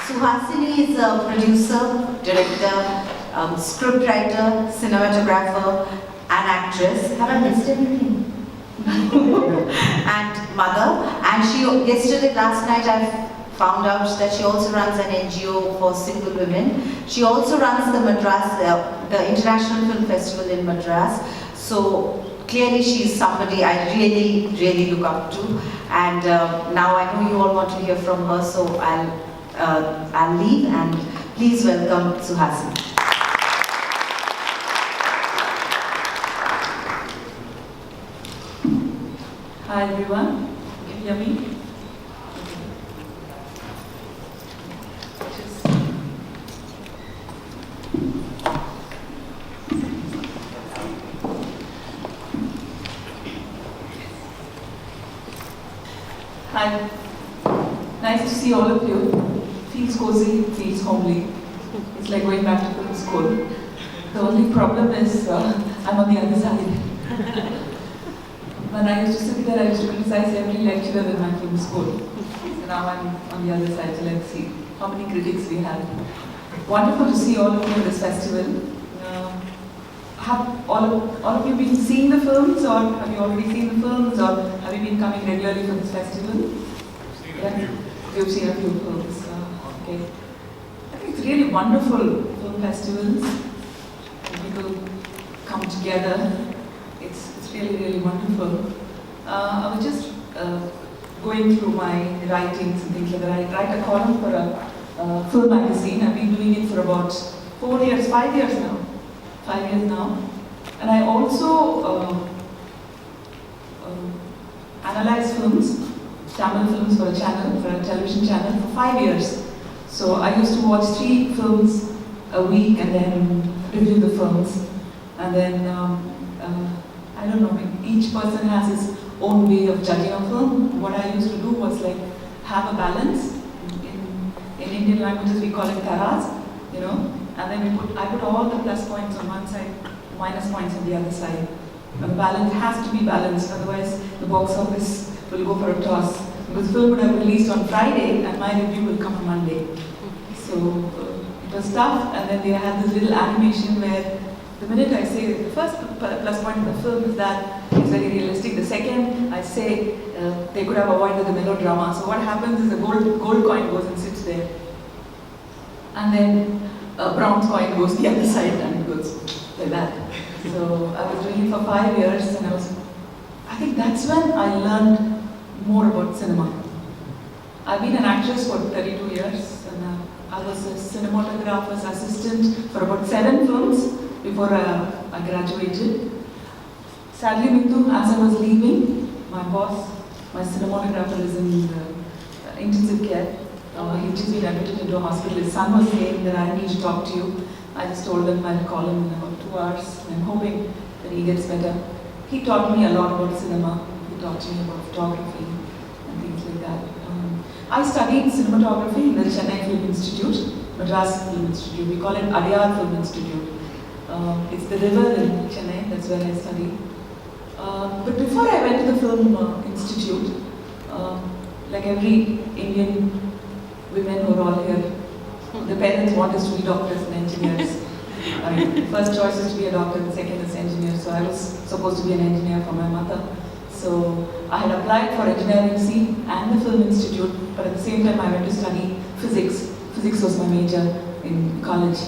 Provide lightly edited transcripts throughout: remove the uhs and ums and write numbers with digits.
Suhasini is a producer, director, scriptwriter, cinematographer, and actress. Have I missed anything? And mother. And she last night I found out that she also runs an NGO for single women. She also runs the the International Film Festival in Madras. So clearly she is somebody I really look up to. And now I know you all want to hear from her, so I'll leave and please welcome Suhasini. Hi everyone, can you hear me? Hi, nice to see all of you. Feels cozy, feels homely. It's like going back to film school. The only problem is I'm on the other side. When I used to sit there, I used to criticize every lecturer in my film school. So now I'm on the other side, so let's see how many critics we have. Wonderful to see all of you at this festival. Have all of you been seeing the films, or have you already seen the films, or have you been coming regularly for this festival? Yeah, you've seen a few films. Okay. I think it's really wonderful film festivals. People come together. It's really wonderful. I was just going through my writings and things like that. I write a column for a film magazine. I've been doing it for about 5 years now. 5 years now. And I also analyze films, Tamil films for a channel, for a television channel for 5 years. So I used to watch 3 films a week and then review the films. And then I don't know, each person has his own way of judging a film. What I used to do was like have a balance. In Indian languages we call it taras, you know, and then I put all the plus points on one side, minus points on the other side. And the balance has to be balanced, otherwise the box office will go for a toss. Because the film would have released on Friday and my review will come on Monday. So it was tough, and then they had this little animation where the minute I say the first plus point of the film is that it's very realistic. The second, I say they could have avoided the melodrama. So what happens is a gold coin goes and sits there. And then a bronze coin goes the other side and it goes like that. So I was doing it for 5 years, and I think that's when I learned more about cinema. I've been an actress for 32 years, and I was a cinematographer's assistant for about 7 films before I graduated. Sadly, Mithu, as I was leaving, my boss, my cinematographer, is in intensive care. He's just been admitted into a hospital. His son was saying that I need to talk to you. I just told him I'll call him in about 2 hours. I'm hoping that he gets better. He taught me a lot about cinema. He taught me about photography and things like that. I studied cinematography in the Chennai Film Institute, Madras Film Institute. We call it Adyar Film Institute. It's the river in Chennai, that's where I studied. But before I went to the Film Institute, like every Indian women who are all here, the parents want us to be doctors and engineers. First choice is to be a doctor, and second is engineer. So I was supposed to be an engineer for my mother. So I had applied for engineering C and the Film Institute, but at the same time I went to study physics. Physics was my major in college.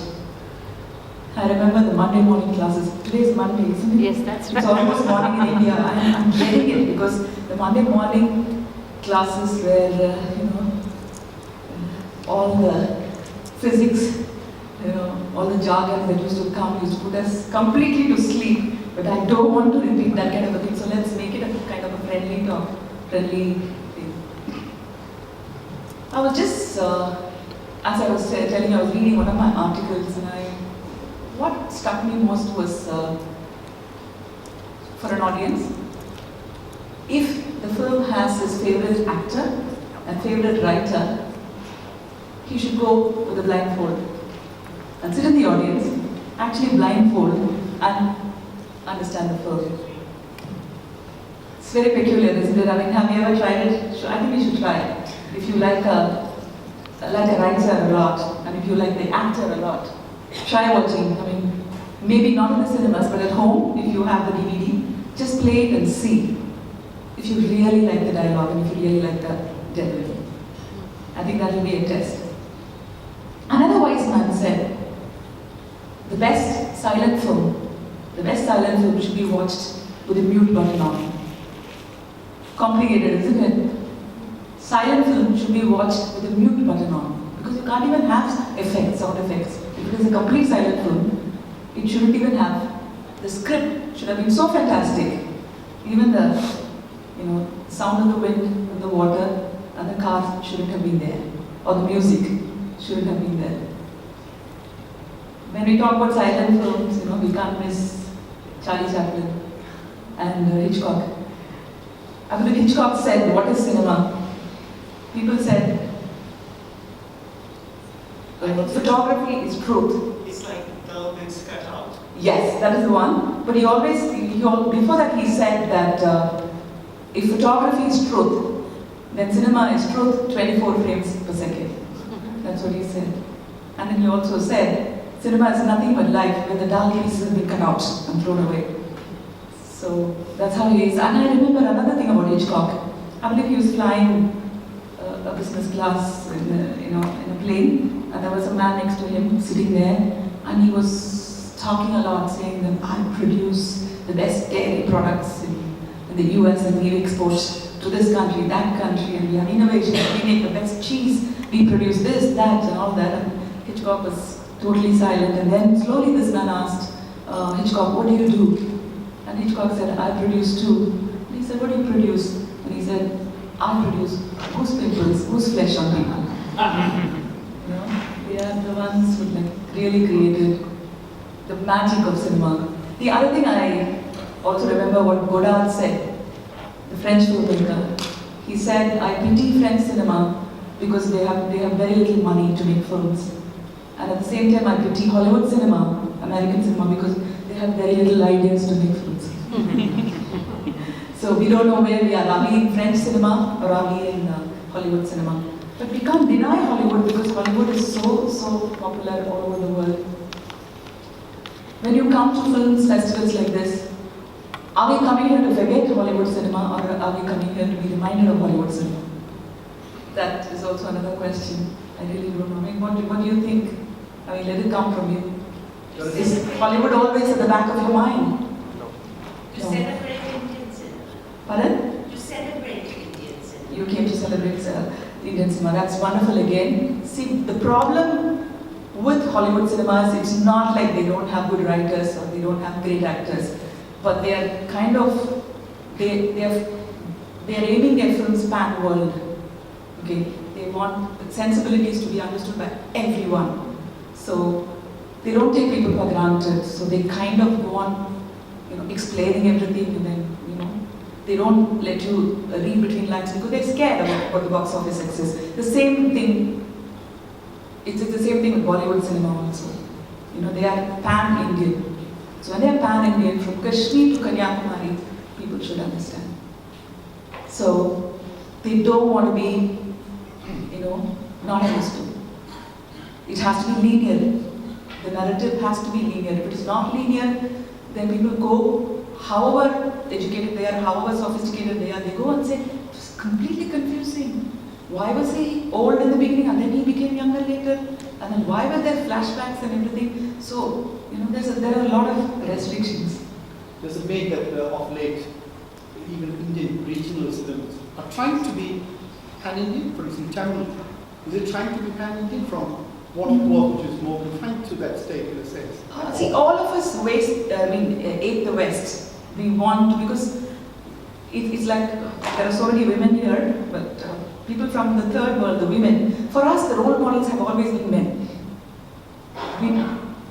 I remember the Monday morning classes. Today is Monday, isn't it? Yes, that's right. It's almost morning in India. I'm getting it because the Monday morning classes where, all the physics, all the jargon that used to come used to put us completely to sleep. But I don't want to repeat that kind of a thing. So let's make it a kind of a friendly talk, friendly thing. I was just, as I was telling you, I was reading one of my articles, and what struck me most was, for an audience, if the film has his favorite actor and favorite writer, he should go with a blindfold and sit in the audience, actually blindfold, and understand the film. It's very peculiar, isn't it? I mean, have you ever tried it? I think we should try it. If you like a like a writer a lot, and if you like the actor a lot, try watching. I mean, maybe not in the cinemas, but at home, if you have the DVD, just play it and see if you really like the dialogue and if you really like the delivery. I think that will be a test. Another wise man said, the best silent film should be watched with a mute button on. Complicated, isn't it? Silent film should be watched with a mute button on, because you can't even have effects, sound effects. If it is a complete silent film, it shouldn't even have, the script should have been so fantastic. Even the, sound of the wind and the water and the cars shouldn't have been there. Or the music shouldn't have been there. When we talk about silent films, we can't miss Charlie Chaplin and Hitchcock. I believe Hitchcock said, what is cinema? People said, photography is truth. It's like Melbourne's cut out. Yes, that is the one. But before that he said that if photography is truth, then cinema is truth 24 frames per second. That's what he said. And then he also said, cinema is nothing but life where the dull pieces have been cut out and thrown away. So that's how he is. And I remember another thing about Hitchcock. I believe he was flying a business class in a plane, and there was a man next to him sitting there, and he was talking a lot, saying that I produce the best dairy products in the US and we export to this country, that country, and we have innovation, we make the best cheese, we produce this, that, and all that. And Hitchcock was totally silent, and then slowly this man asked Hitchcock, what do you do? And Hitchcock said, I produce too. And he said, what do you produce? And he said, I produce goose pimples, goose flesh on people. They are the ones who really created the magic of cinema. The other thing I also remember what Godard said, the French filmmaker. He said, I pity French cinema because they have very little money to make films. And at the same time, I pity Hollywood cinema, American cinema, because they have very little ideas to make films. So we don't know where we are. Are we in French cinema or are we in Hollywood cinema? But we can't deny Hollywood because Hollywood is so popular all over the world. When you come to films festivals like this, are we coming here to forget Hollywood cinema or are we coming here to be reminded of Hollywood cinema? That is also another question. I really don't know. I mean, what do you think? I mean, let it come from you. Is Hollywood always at the back of your mind? To celebrate Indian cinema. Pardon? To celebrate Indian cinema. You came to celebrate Indian cinema. That's wonderful again. See, the problem with Hollywood cinemas, it's not like they don't have good writers or they don't have great actors, but they are kind of, they are aiming their films pan-world. Okay, they want the sensibilities to be understood by everyone. So they don't take people for granted. So they kind of go on, explaining everything, and then they don't let you read between lines because they're scared about what the box office success. The same thing. It's the same thing with Bollywood cinema also. They are pan-Indian. So when they are pan-Indian, from Kashmir to Kanyakumari, people should understand. So they don't want to be, not used to. It has to be linear. The narrative has to be linear. If it is not linear, then people go, however educated they are, however sophisticated they are, they go and say, it's completely confusing. Why was he old in the beginning and then he became younger later? And then why were there flashbacks and everything? So, there are a lot of restrictions. There's a debate that of late, even Indian regional films are trying to be pan-Indian. For example, Tamil, is it trying to be pan-Indian from what it was, which is more confined to that state in a sense? See, all of us ape the West. We want, because it's like, there are so many women here, but people from the third world, the women, for us the role models have always been men.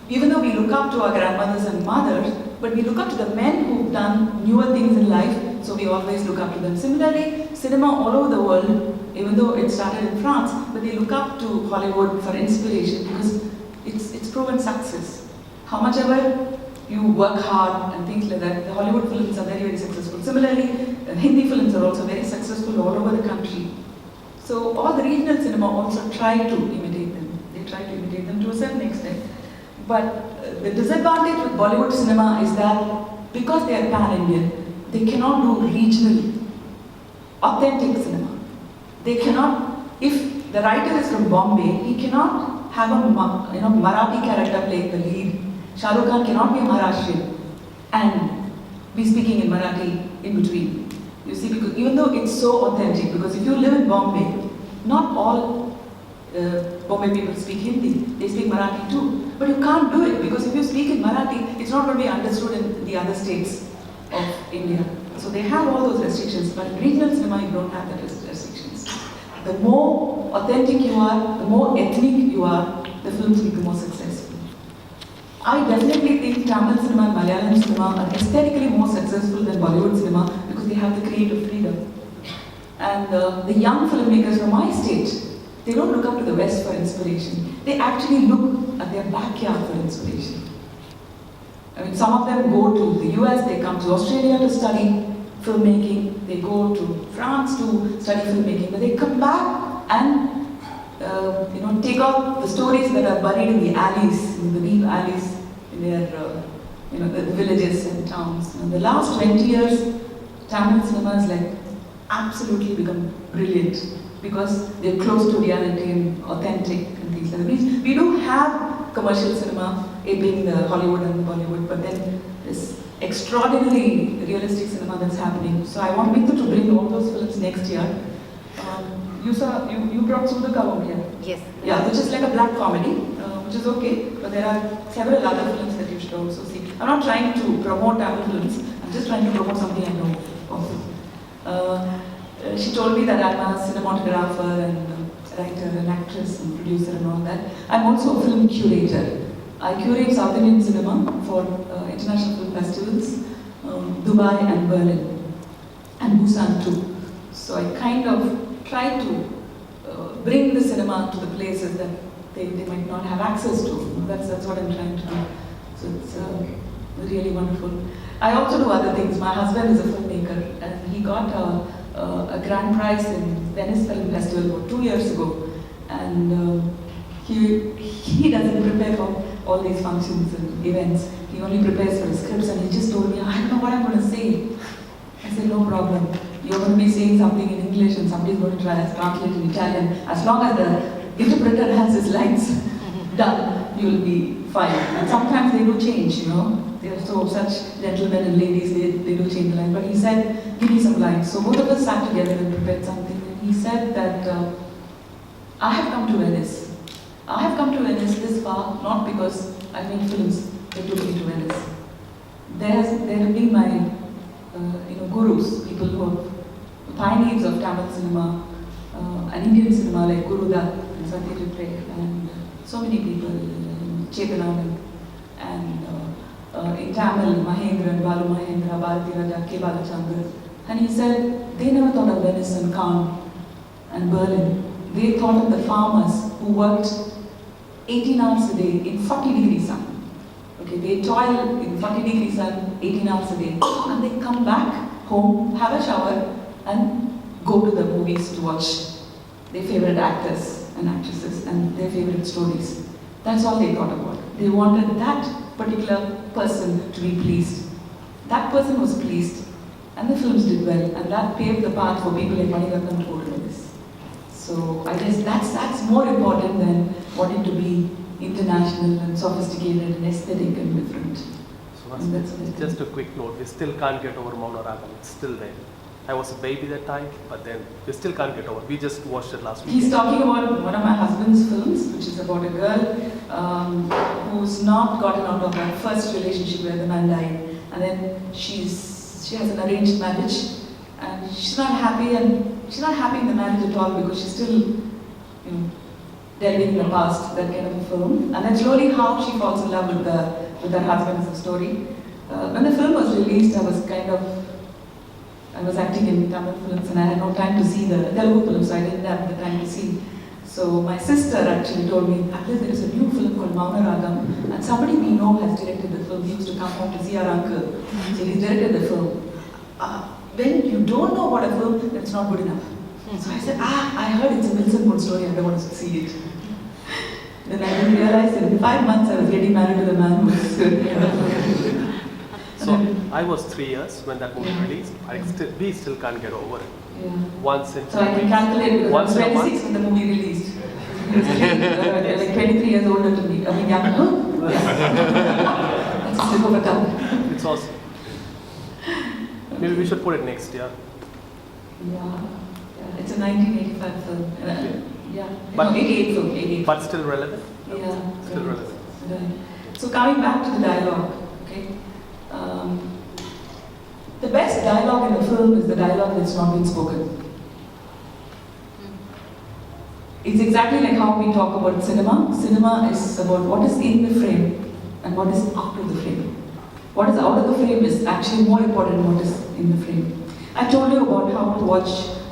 Even though we look up to our grandmothers and mothers, but we look up to the men who've done newer things in life, so we always look up to them. Similarly, cinema all over the world, even though it started in France, but they look up to Hollywood for inspiration because it's proven success. How much ever you work hard and things like that, the Hollywood films are very, very successful. Similarly, Hindi films are also very successful all over the country. So all the regional cinema also try to imitate them. They try to imitate them to a certain extent. But the disadvantage with Bollywood cinema is that because they are pan-Indian, they cannot do regional, authentic cinema. They cannot, if the writer is from Bombay, he cannot have a Marathi character playing the lead. Shah Rukh Khan cannot be a Maharashtrian and be speaking in Marathi in between. You see, because even though it's so authentic, because if you live in Bombay, not all Bombay people speak Hindi, they speak Marathi too. But you can't do it because if you speak in Marathi, it's not going to be understood in the other states of India. So they have all those restrictions, but in regional cinema you don't have that restrictions. The more authentic you are, the more ethnic you are, the films become more successful. I definitely think Tamil cinema and Malayalam cinema are aesthetically more successful than Bollywood cinema because they have the creative freedom. And the young filmmakers from my state, they don't look up to the West for inspiration. They actually look at their backyard for inspiration. I mean, some of them go to the US, they come to Australia to study filmmaking, they go to France to study filmmaking, but they come back and take out the stories that are buried in the alleys, in the deep alleys, in their the villages and towns. In the last 20 years, Tamil cinema has absolutely become brilliant because they're close to reality and authentic and things like that. We do have commercial cinema, it being the Hollywood and the Bollywood, but then this extraordinary realistic cinema that's happening. So I want Mithu to bring all those films next year. You brought Sudaka over here. Yes. Yeah, which is like a black comedy, which is okay, but there are several other films that you should also see. I'm not trying to promote Tamil films, I'm just trying to promote something I know of. She told me that I'm a cinematographer and writer and actress and producer and all that. I'm also a film curator. I curate South Indian cinema for international film festivals, Dubai and Berlin, and Busan too. So I kind of try to bring the cinema to the places that they might not have access to. That's what I'm trying to do. So it's really wonderful. I also do other things. My husband is a filmmaker and he got a grand prize in Venice Film Festival about 2 years ago. And he doesn't prepare for all these functions and events. He only prepares for his scripts and he just told me, I don't know what I'm going to say. I said, no problem. You're going to be saying something in English and somebody's going to translate in Italian. As long as the interpreter has his lines done, you'll be fine. And sometimes they do change, They're such gentlemen and ladies, they do change the line. But he said, give me some lines. So both of us sat together and prepared something. And he said that, I have come to Venice. I have come to Venice this far, not because I made films that took me to Venice. There have been my gurus, people who are pioneers of Tamil cinema and Indian cinema like Guru Dutt and Satyajit Ray and so many people, Chetananand and in Tamil, Mahendra, Balu Mahendra, Bharati Raja, K. Balachandran. And he said they never thought of Venice and Cannes and Berlin. They thought of the farmers who worked 18 hours a day in 40-degree sun. Okay, they toil in 40-degree sun 18 hours a day and they come back home, have a shower and go to the movies to watch their favorite actors and actresses and their favorite stories. That's all they thought about. They wanted that particular person to be pleased. That person was pleased and the films did well and that paved the path for people like Maniratnam to go to this. So I guess that's more important than wanting to be international and sophisticated and aesthetic and different. So just a quick note, we still can't get over Mauna Ragam, it's still there. I was a baby that time, but then we still can't get over. We just watched it last week. He's talking about one of my husband's films, which is about a girl who's not gotten out of her first relationship where the man died, and then she has an arranged marriage, and she's not happy in the marriage at all because she's still, delving in the past, that kind of a film. And then slowly how she falls in love with her husband is the story. When the film was released, I was acting in Tamil films and I had no time to see the Telugu films, so I didn't have the time to see. So my sister actually told me, there is a new film called Mauna Ragam and somebody we know has directed the film. He used to come home to see our uncle. So he's directed the film. When you don't know about a film, that's not good enough. So I said, I heard it's a Wilson Wood story, I don't want to see it. Then I didn't realize that in 5 months I was getting married to the man who was good. So I was 3 years when that movie released. We still can't get over it. Yeah. Once in So I can calculate because Once in I a was month? 26 when the movie released. Like 23 years older to me. I mean, younger. Yeah. That's a slip of a tongue. It's awesome. Maybe we should put it next year. Yeah. It's a 1985 film. Yeah. But- No, 88 film. 88. But still relevant? Yeah. Still right. relevant. Right. So coming back to the dialogue, okay. The best dialogue in the film is the dialogue that's not been spoken. It's exactly like how we talk about cinema. Cinema is about what is in the frame and what is out of the frame. What is out of the frame is actually more important than what is in the frame. I told you about how to watch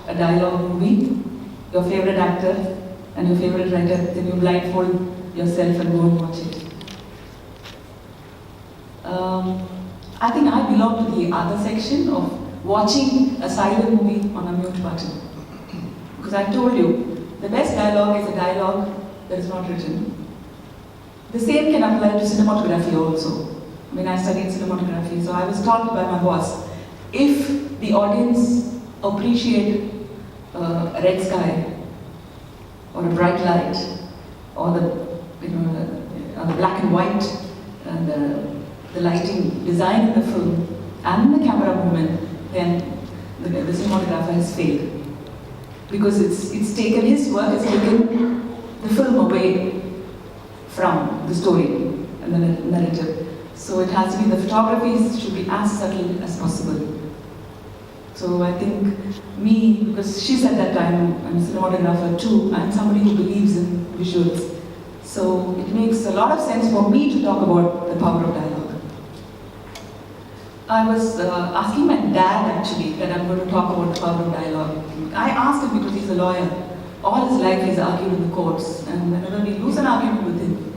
a dialogue movie, your favorite actor and your favorite writer, then you blindfold yourself and go and watch it. I think I belong to the other section of watching a silent movie on a mute button. Because I told you, the best dialogue is a dialogue that is not written. The same can apply to cinematography also. I mean, I studied cinematography, so I was taught by my boss, if the audience appreciate a red sky, or a bright light, or the black and white, and the lighting design in the film, and the camera movement, then the cinematographer has failed. Because it's taken, his work has taken the film away from the story and the narrative. So it has to be, the photography should be as subtle as possible. So I think me, because she said that I'm a cinematographer too, I'm somebody who believes in visuals. So it makes a lot of sense for me to talk about the power of dialogue. I was asking my dad actually that I'm going to talk about the power of dialogue. I asked him because he's a lawyer. All his life he's argued in the courts, and whenever we lose an argument with him,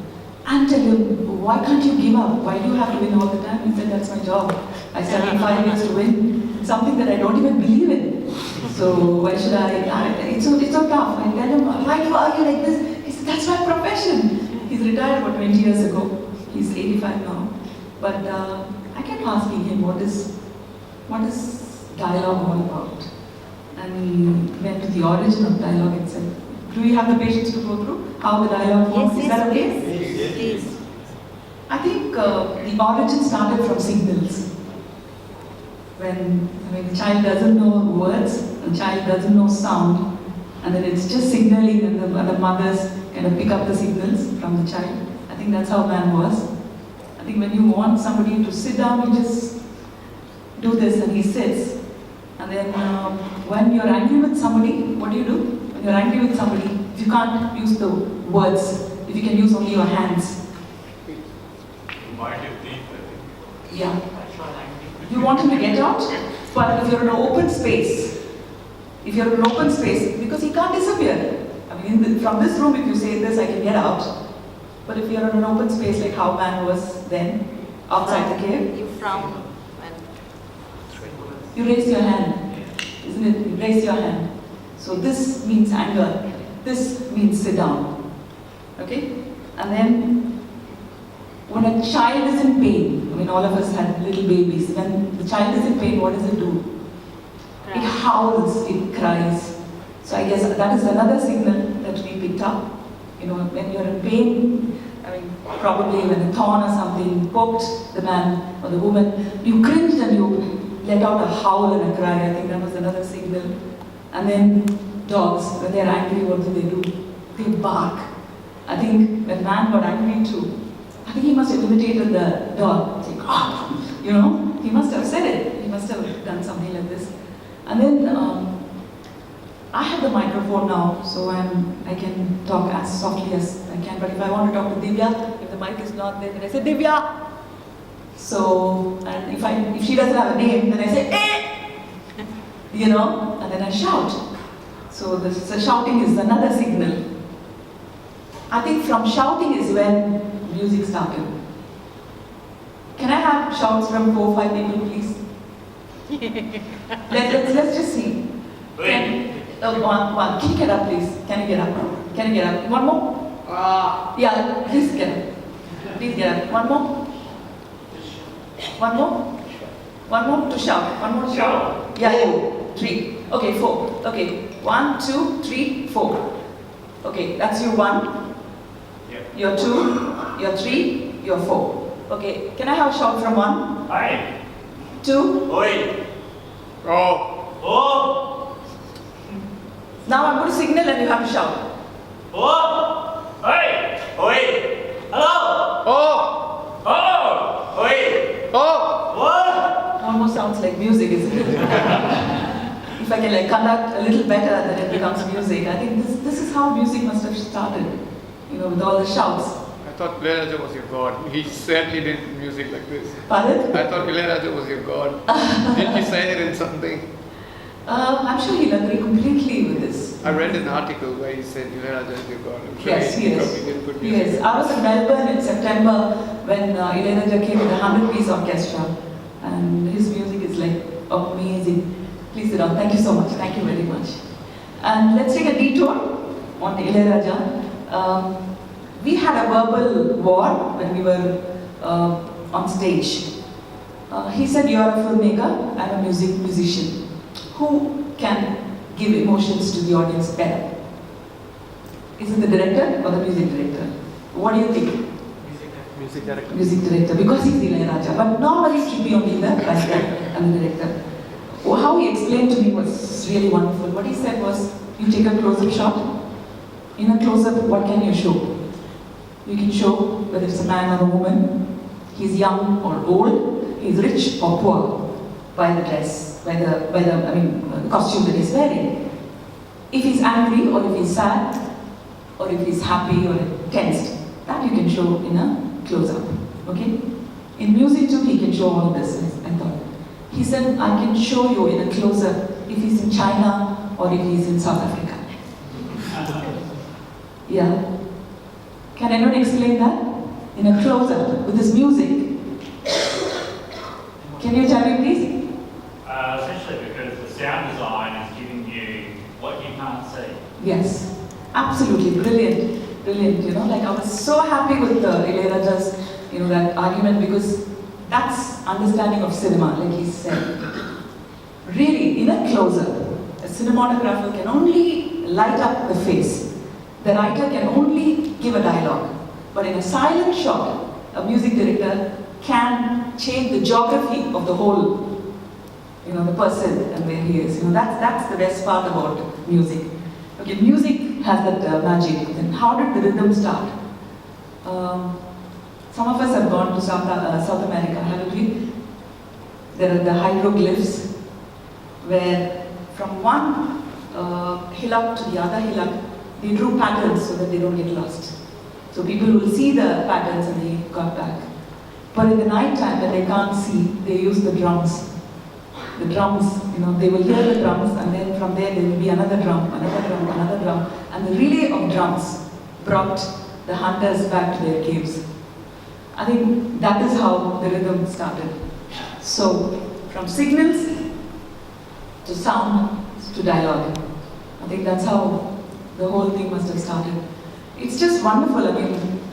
and tell him, why can't you give up? Why do you have to win all the time? He said, that's my job. I studied 5 years to win. It's something that I don't even believe in. So why should I? It's so tough. I tell him, why do you argue like this? He said, that's my profession. He's retired about 20 years ago. He's 85 now. But I kept asking him, what is dialogue all about? And we went to the origin of dialogue itself. Do we have the patience to go through how the dialogue forms? Is that okay? Please. I think the origin started from signals. When the child doesn't know words, the child doesn't know sound, and then it's just signaling, and the mothers kind of pick up the signals from the child. I think that's how man was. I think when you want somebody to sit down, you just do this, and he sits. And then when you're angry with somebody, what do? When you're angry with somebody, if you can't use the words, if you can use only your hands. Yeah. You want him to get out, but if you're in an open space, because he can't disappear. I mean, from this room, if you say this, I can get out. But if you're in an open space like how man was then, outside the cave, You frown and you raise your hand, isn't it? You raise your hand. So this means anger. This means sit down. Okay? And then, when a child is in pain, I mean, all of us had little babies. When the child is in pain, what does it do? It howls, it cries. So I guess that is another signal that we picked up. When you're in pain, I mean, probably when a thorn or something poked the man or the woman, you cringed and you let out a howl and a cry. I think that was another signal. And then dogs, when they're angry, what do? They bark. I think when man got angry too, I think he must have imitated the dog. It's like, he must have said it. He must have done something like this. And then I have the microphone now, so I can talk as softly as I can. But if I want to talk to Divya, if the mic is not there, then I say Divya. So, and if she doesn't have a name, then I say eh, and then I shout. So the shouting is another signal. I think from shouting is when music started. Can I have shouts from 4 or 5 people, please? Let's just see. One. Can you get up, please? Can you get up? Can you get up? One more? Yeah, please get up. Please get up. One more? One more? One more to shout. One more to shout. Yeah, you. 3. Okay, 4. Okay. 1, 2, 3, 4. Okay, that's you 1. Yep. You're 2. You're 3. You're 4. Okay, can I have a shout from 1? Hi. 2. Oi. Oh. Oh. Now I'm going to signal and you have to shout. Oh. Oi. Oi. Hello. Oh. Oh. Oi. Oh. What? Almost sounds like music, isn't it? If I can like conduct a little better, then it becomes music. I think this is how music must have started, with all the shouts. I thought Ilayaraja was your god. He certainly did music like this. Pardon? I thought Ilayaraja was your god. Did you say it in something? I'm sure he'll agree completely with this. I read an article where he said Ilayaraja is your god. I'm sure Yes, he yes. probably did good music. Yes, I was in Melbourne in September when Ilayaraja came with a 100-piece orchestra, and his music is like amazing. Please sit down. Thank you so much. Thank you very much. And let's take a detour on Ilayaraja. We had a verbal war when we were on stage. He said, "You are a filmmaker. I'm a musician. Who can give emotions to the audience better? Is it the director or the music director? What do you think?" Music director. Music director, because he's Ilayaraja. But normally it should be only the writer and the director. How he explained to me was really wonderful. What he said was, you take a close-up shot. In a close-up, what can you show? You can show whether it's a man or a woman, he's young or old, he's rich or poor, by the dress, by the costume that he's wearing. If he's angry or if he's sad, or if he's happy or tensed, that you can show in a close-up. Okay? In music too, he can show all of this, I thought. He said, I can show you in a close-up if he's in China or if he's in South Africa. Yeah. Can anyone explain that? In a close-up with his music. Can you tell me, please? Essentially because the sound design is giving you what you can't see. Yes. Absolutely. Brilliant. Brilliant. I was so happy with Ilayaraja's, that argument, because that's understanding of cinema, like he said. Really, in a close-up, a cinematographer can only light up the face. The writer can only give a dialogue. But in a silent shot, a music director can change the geography of the whole, the person and where he is. That's the best part about music. Okay, music has that magic. Then how did the rhythm start? Some of us have gone to South America, haven't we? There are the hieroglyphs where from one hillock to the other hillock, they drew patterns so that they don't get lost. So people will see the patterns and they got back. But in the night time when they can't see, they use the drums. The drums, they will hear the drums, and then from there will be another drum, another drum, another drum. And the relay of drums brought the hunters back to their caves. I think that is how the rhythm started. So, from signals to sound to dialogue. I think that's how the whole thing must have started. It's just wonderful.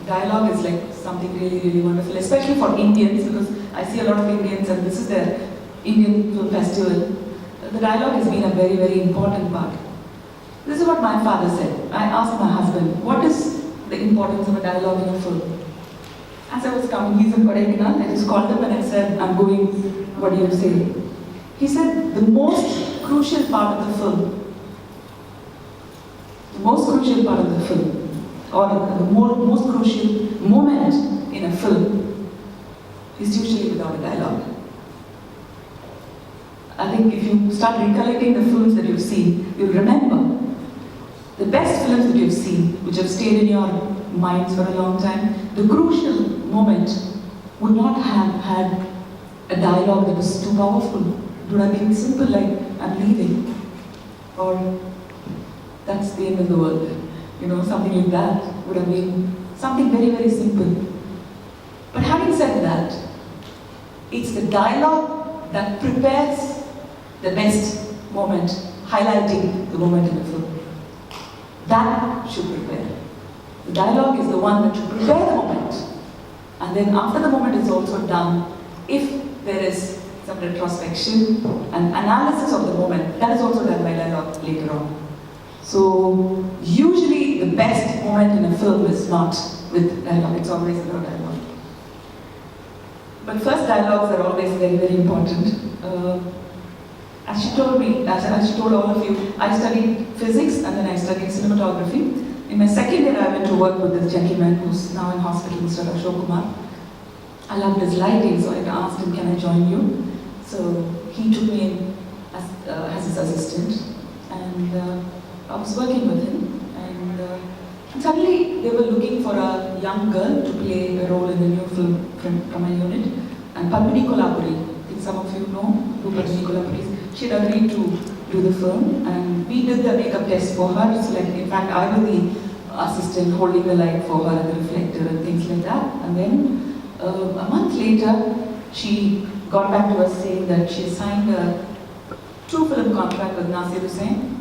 Dialogue is like something really, really wonderful, especially for Indians, because I see a lot of Indians and this is their Indian Film Festival. The dialogue has been a very, very important part. This is what my father said. I asked my husband, what is the importance of a dialogue in a film? As I was coming, he's in Kodaikanal, I just called him and I said, I'm going, what do you say? He said, the most crucial part of the film, or the most crucial moment in a film, is usually without a dialogue. I think if you start recollecting the films that you've seen, you'll remember the best films that you've seen, which have stayed in your minds for a long time. The crucial moment would not have had a dialogue that was too powerful. It would have been simple, like, I'm leaving, or that's the end of the world. Something like that would have been something very, very simple. But having said that, it's the dialogue that prepares the best moment highlighting the moment in the film. That should prepare. The dialogue is the one that should prepare the moment. And then after the moment is also done, if there is some retrospection and analysis of the moment, that is also done by dialogue later on. So usually the best moment in a film is not with dialogue, it's always without dialogue. But first dialogues are always very, very important. As she told me, as she told all of you, I studied physics and then I studied cinematography. In my second year, I went to work with this gentleman who's now in hospital, Mr. Ashok Kumar. I loved his lighting, so I asked him, can I join you? So he took me in as his assistant, and I was working with him. And suddenly, they were looking for a young girl to play a role in a new film from my unit. And Padmini Kolhapuri, I think some of you know who Padmini Kolhapuri is. She had agreed to do the film, and we did the makeup test for her. So, like, in fact, I was the assistant holding the light for her and the reflector and things like that. And then a month later, she got back to us saying that she signed a true film contract with Nasir Hussain,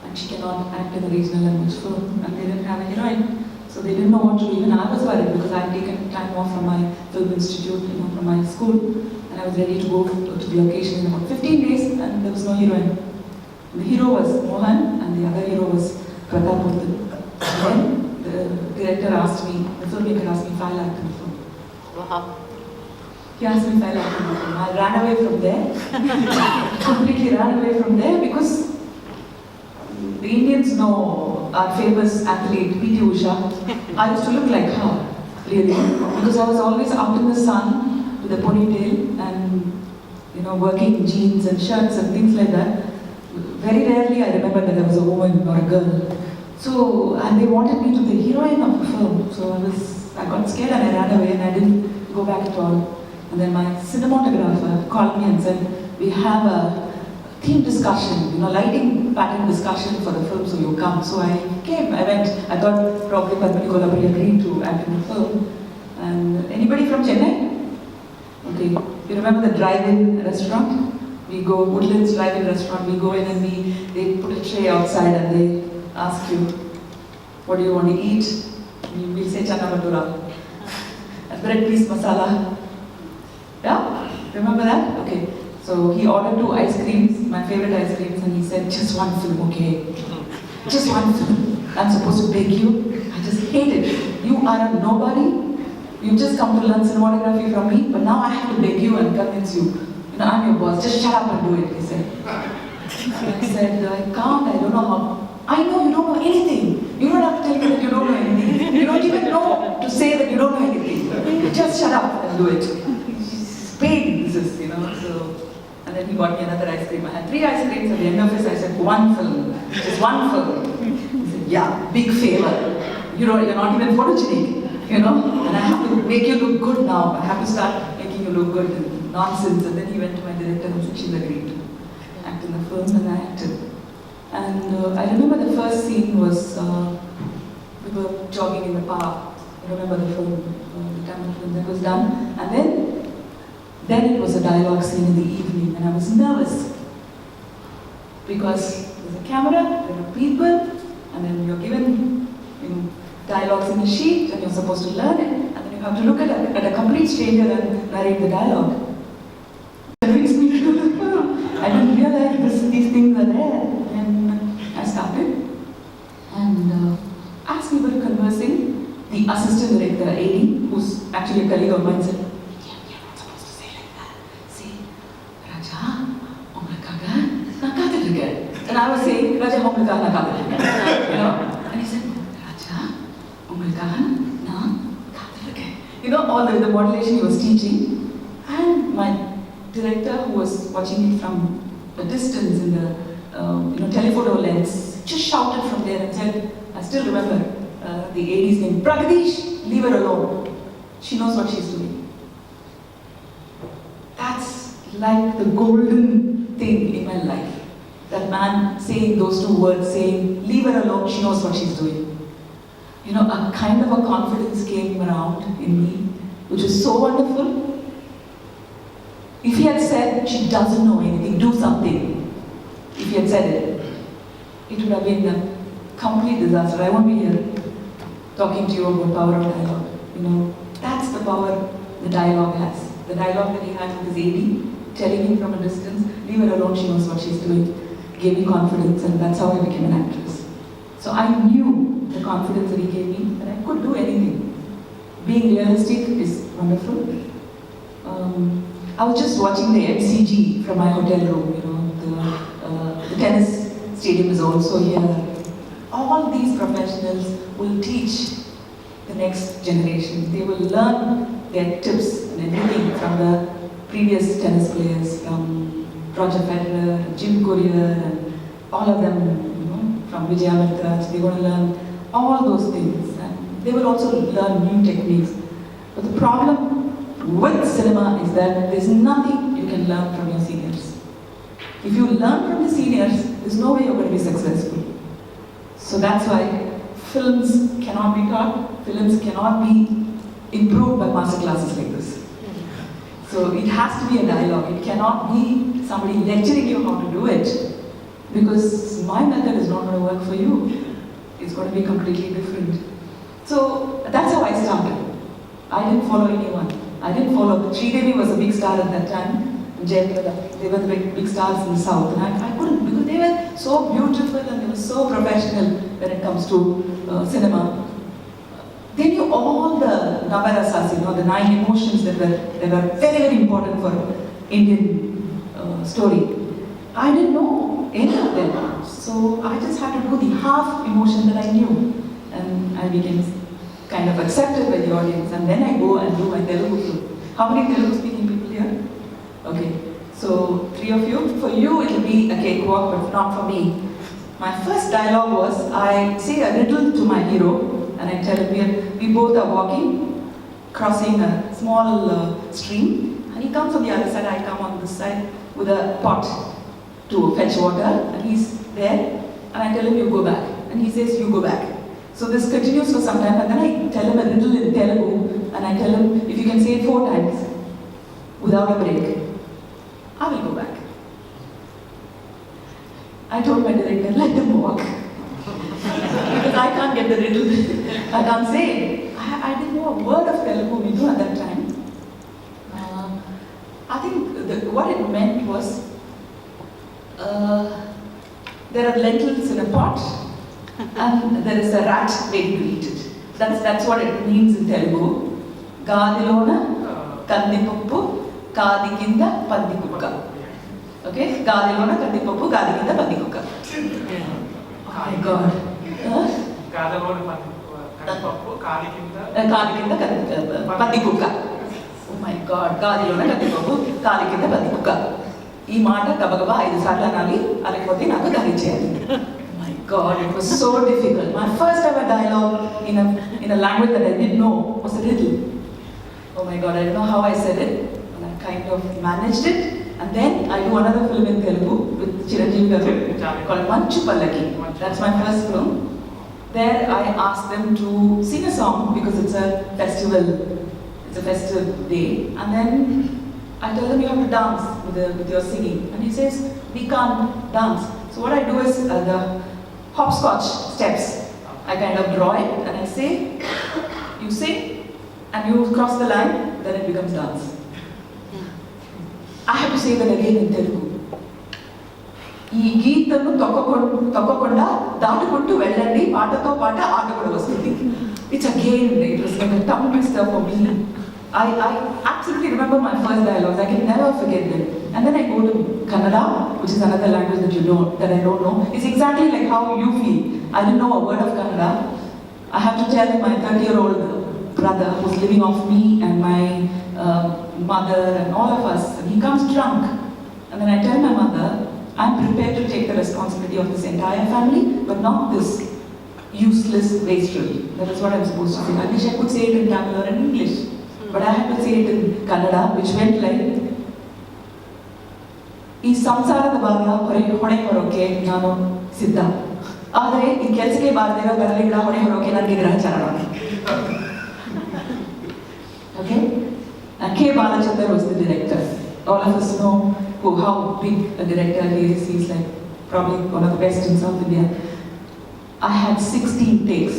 and she cannot act in a regional language film, and they didn't have a heroine. So they didn't know what to do. Even I was worried because I had taken time off from my film institute, from my school, and I was ready to go to the location in about 15 days, and there was no heroine. The hero was Mohan, and the other hero was Pratap Muthu. Then the director asked me, the filmmaker asked me if I liked the film. Wow. He asked me if I liked the film. I ran away from there, completely ran away from there, because the Indians know our famous athlete, P.T. Usha. I used to look like her, really, because I was always out in the sun with a ponytail and, working in jeans and shirts and things like that. Very rarely I remember that there was a woman or a girl. So, and they wanted me to be the heroine of the film. So I got scared and I ran away and I didn't go back at all. And then my cinematographer called me and said, we have a theme discussion, lighting pattern discussion for the film, so you come. So I came, I went. I thought probably Padmini Kolhapuri agreed to act in the film. And anybody from Chennai? Okay, you remember the drive-in restaurant? We go, Woodlands drive-in restaurant, we go in and they put a tray outside and they ask you, what do you want to eat? We'll say chana bhatura. Bread piece masala. Yeah? Remember that? Okay. So he ordered 2 ice creams, my favorite ice creams, and he said, just one film, okay? Just one film. I'm supposed to beg you. I just hate it. You are a nobody. You just come to learn cinematography from me, but now I have to beg you and convince you. I'm your boss. Just shut up and do it, he said. I said, I can't, I don't know how. I know you don't know anything. You don't have to tell me that you don't know anything. You don't even know to say that you don't know anything. Just shut up and do it. It's pain, this is, so. And then he got me another ice cream. I had 3 ice creams. At the end of it, I said, one film. Just one film. He said, yeah, big favor. You're not even photogenic, And I have to make you look good now. I have to start making you look good. And nonsense. And then he went to my director and said, she'll agree to act in the film, and I acted. And I remember the first scene was, we were jogging in the park. I remember the film, the Tamil film that was done. And then it was a dialogue scene in the evening, and I was nervous. Because there's a camera, there are people, and then you're given dialogues in a sheet, and you're supposed to learn it, and then you have to look at a complete stranger and narrate the dialogue. It brings me to the film. I didn't realize these things are there. And I started, and as we were conversing, the assistant director, AD, who's actually a colleague of mine, said, and I was saying, Raja, and he said, Raja, all the modulation he was teaching. And my director, who was watching it from a distance in the telephoto lens, just shouted from there and said, I still remember the AD's name, Pragadish, leave her alone. She knows what she's doing. That's like the golden thing in my life. That man saying those 2 words, saying, leave her alone, she knows what she's doing. A kind of a confidence came around in me, which is so wonderful. If he had said, she doesn't know anything, do something. If he had said it, it would have been a complete disaster. I won't be here talking to you about power of dialogue. You know, that's the power the dialogue has. The dialogue that he had with his AD, telling him from a distance, leave her alone, she knows what she's doing, gave me confidence, and that's how I became an actress. So I knew the confidence that he gave me, that I could do anything. Being realistic is wonderful. I was just watching the MCG from my hotel room, you know, the tennis stadium is also here. All these professionals will teach the next generation. They will learn their tips and everything from the previous tennis players, from Roger Federer, Jim Courier, and all of them, you know, from Vijay Amirtraj. They're going to learn all those things. And they will also learn new techniques. But the problem with cinema is that there's nothing you can learn from your seniors. If you learn from the seniors, there's no way you're going to be successful. So that's why films cannot be taught, films cannot be improved by masterclasses like this. So it has to be a dialogue. It cannot be somebody lecturing you how to do it, because my method is not going to work for you. It's going to be completely different. So that's how I started. I didn't follow anyone. I didn't follow. Sridevi was a big star at that time. Jayapurada, they were the big stars in the south. And I couldn't, because they were so beautiful and they were so professional when it comes to cinema. They knew all the navarasas, you know, the 9 emotions that were very, very important for Indian story. I didn't know any of them. So I just had to do the half emotion that I knew. And I became kind of accepted by the audience. And then I go and do my Telugu film. How many Telugu speaking people here? Okay. So 3 of you. For you it will be a cakewalk, but not for me. My first dialogue was, I say a riddle to my hero. And I tell him, we both are walking, crossing a small stream, and he comes on the other side, I come on this side with a pot to fetch water, and he's there, and I tell him, you go back, and he says, you go back. So this continues for some time, and then I tell him a riddle in Telugu, and I tell him, if you can say it 4 times, without a break, I will go back. I told my director, let them walk. Because I can't get the riddle. I can't say it. I didn't know a word of Telugu at that time. I think what it meant was, there are lentils in a pot and there is a rat waiting to eat it. That's what it means in Telugu. Gadilona kandipuppu kadi kinda pandi kukka. Okay? Gadilona kandipuppu kadi kinda pandi kukka. Oh my God. Pandi kukka. Oh my God. Gadilona kandipuppu kadi kinda pandi kukka. ఈ మాట గబగబా 5 సార్లు అనాలి, లేకపోతే నాకు దారి చేయాలి. My God, it was so difficult. My first ever dialogue in a language that I didn't know was a riddle. Oh my God, I don't know how I said it, and I kind of managed it. And then I do another film in Telugu with Chiranjeevi Garu called Manchu Pallaki. That's my first film. There I asked them to sing a song because it's a festival, it's a festive day. And then I tell them you have to dance with your singing. And he says, we can't dance. So what I do is the hopscotch steps. I kind of draw it and I say, you sing and you cross the line, then it becomes dance. I have to say that again in Telugu. ఈ గీతను తొక్కకుండా దాటుకుంటూ వెళ్ళండి, పాటతో పాట ఆట కూడా వస్తుంది. It's again, it was like a tongue twister for me. I absolutely remember my first dialogues. I can never forget them. And then I go to Kannada, which is another language that I don't know. It's exactly like how you feel. I didn't know a word of Kannada. I have to tell my 30-year-old brother who's living off me and my mother and all of us. And he comes drunk. And then I tell my mother, I'm prepared to take the responsibility of this entire family, but not this useless wastrel. That is what I'm supposed to say. I wish I could say it in Tamil or in English. But I had to say it in Kannada, which went like, ಈ ಸಂಸಾರದ ಭಾಗ ಹೊಣೆ ಹೊರೋಕೆ ನಾನು ಸಿದ್ಧ, ಆದರೆ ಈ ಕೆಲಸಕ್ಕೆ ಬಾರದಿರೋ ಬರಲಿಗಳ ಹೊಣೆ ಹೊರೋಕೆ ನನಗೆ ಗ್ರಹಚಾರ. Okay? And K. Balachandar was the director. All of us know how big a director he is. He's like probably one of the best in South India. I had 16 takes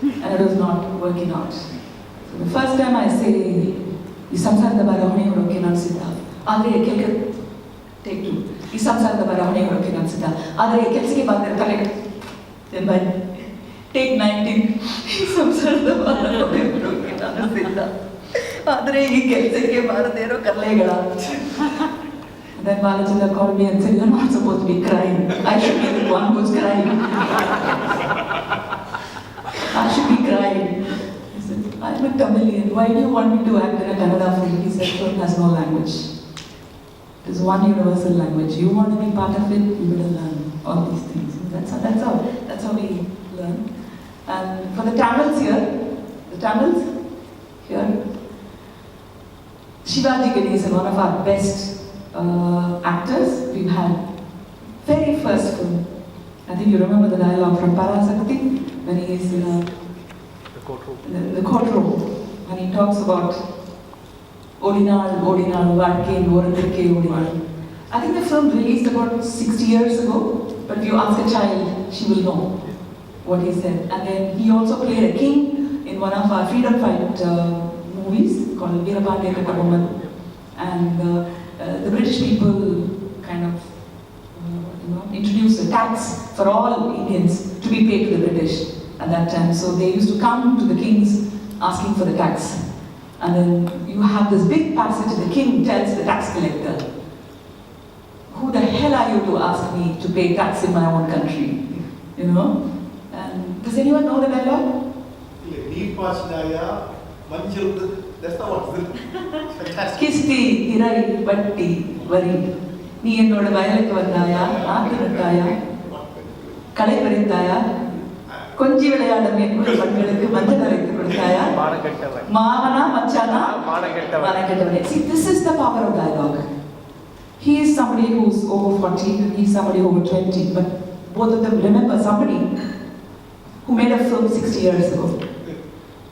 and it was not working out. So the first time I say, ಈ ಸಂಸಾರದ ಬರ ಹೊಣೆ ಹೊರೋಕೆ ನಾನು ಸಿದ್ಧ, ಆದರೆ take 2. ಈ ಸಂಸಾರದ ಬರ ಹೊಣೆ ಹೊರೋಕೆ ನಾನು ಸಿದ್ಧ, ಆದರೆ ಕೆಲಸಕ್ಕೆ ಬಂದಿರ್ತಾರೆ. Then by take 19, ಈ ಸಂಸಾರದ ಬರ ಹೊಣೆ ಹೊರೋಕೆ ನಾನು ಸಿದ್ಧ, ಆದರೆ ಈ ಕೆಲಸಕ್ಕೆ ಬಾರದೇ ಇರೋ ಕರ್ಲೆಗಳ. Then Balachandra called me and said, "You're not supposed to be crying. I should be the one who's crying. I should be crying." I said, "I'm a Tamilian. Why do you want me to act in a Kannada film?" He said, "Film has no language. It is one universal language. You want to be part of it, you will learn all these things." That's how we learn. And for the Tamils here, Shivaji Ganesan, one of our best actors. We've had very first film. I think you remember the dialogue from Parasakti when he is in The courtroom. the courtroom, when he talks about Odinal, Varkin, Orandirke, Odinal. I think the film released about 60 years ago, but if you ask a child, she will know what he said. And then he also played a king in one of our freedom fight movies called Veerapandya Kattabomman. And the British people kind of introduced a tax for all Indians to be paid to the British at that time. So they used to come to the kings asking for the tax. And then you have this big passage, the king tells the tax collector, "Who the hell are you to ask me to pay tax in my own country?" You know? And does anyone know the dialogue? That's not what's fantastic. Kisti, Hirai, Vatti, Vari. நீ என்னோட வயலுக்கு வந்தாயா, ஆட்டு நட்டாயா, களை பறித்தாயா, கொஞ்சி விளையாடும் என்னோட பெண்களுக்கு மஞ்சள் அரைத்து கொடுத்தாயா, மாமனா மச்சானா, மானகெட்டவனே. See, this is the power of dialogue. He is somebody who's over 40 and he is somebody over 20, but both of them remember somebody who made a film 60 years ago.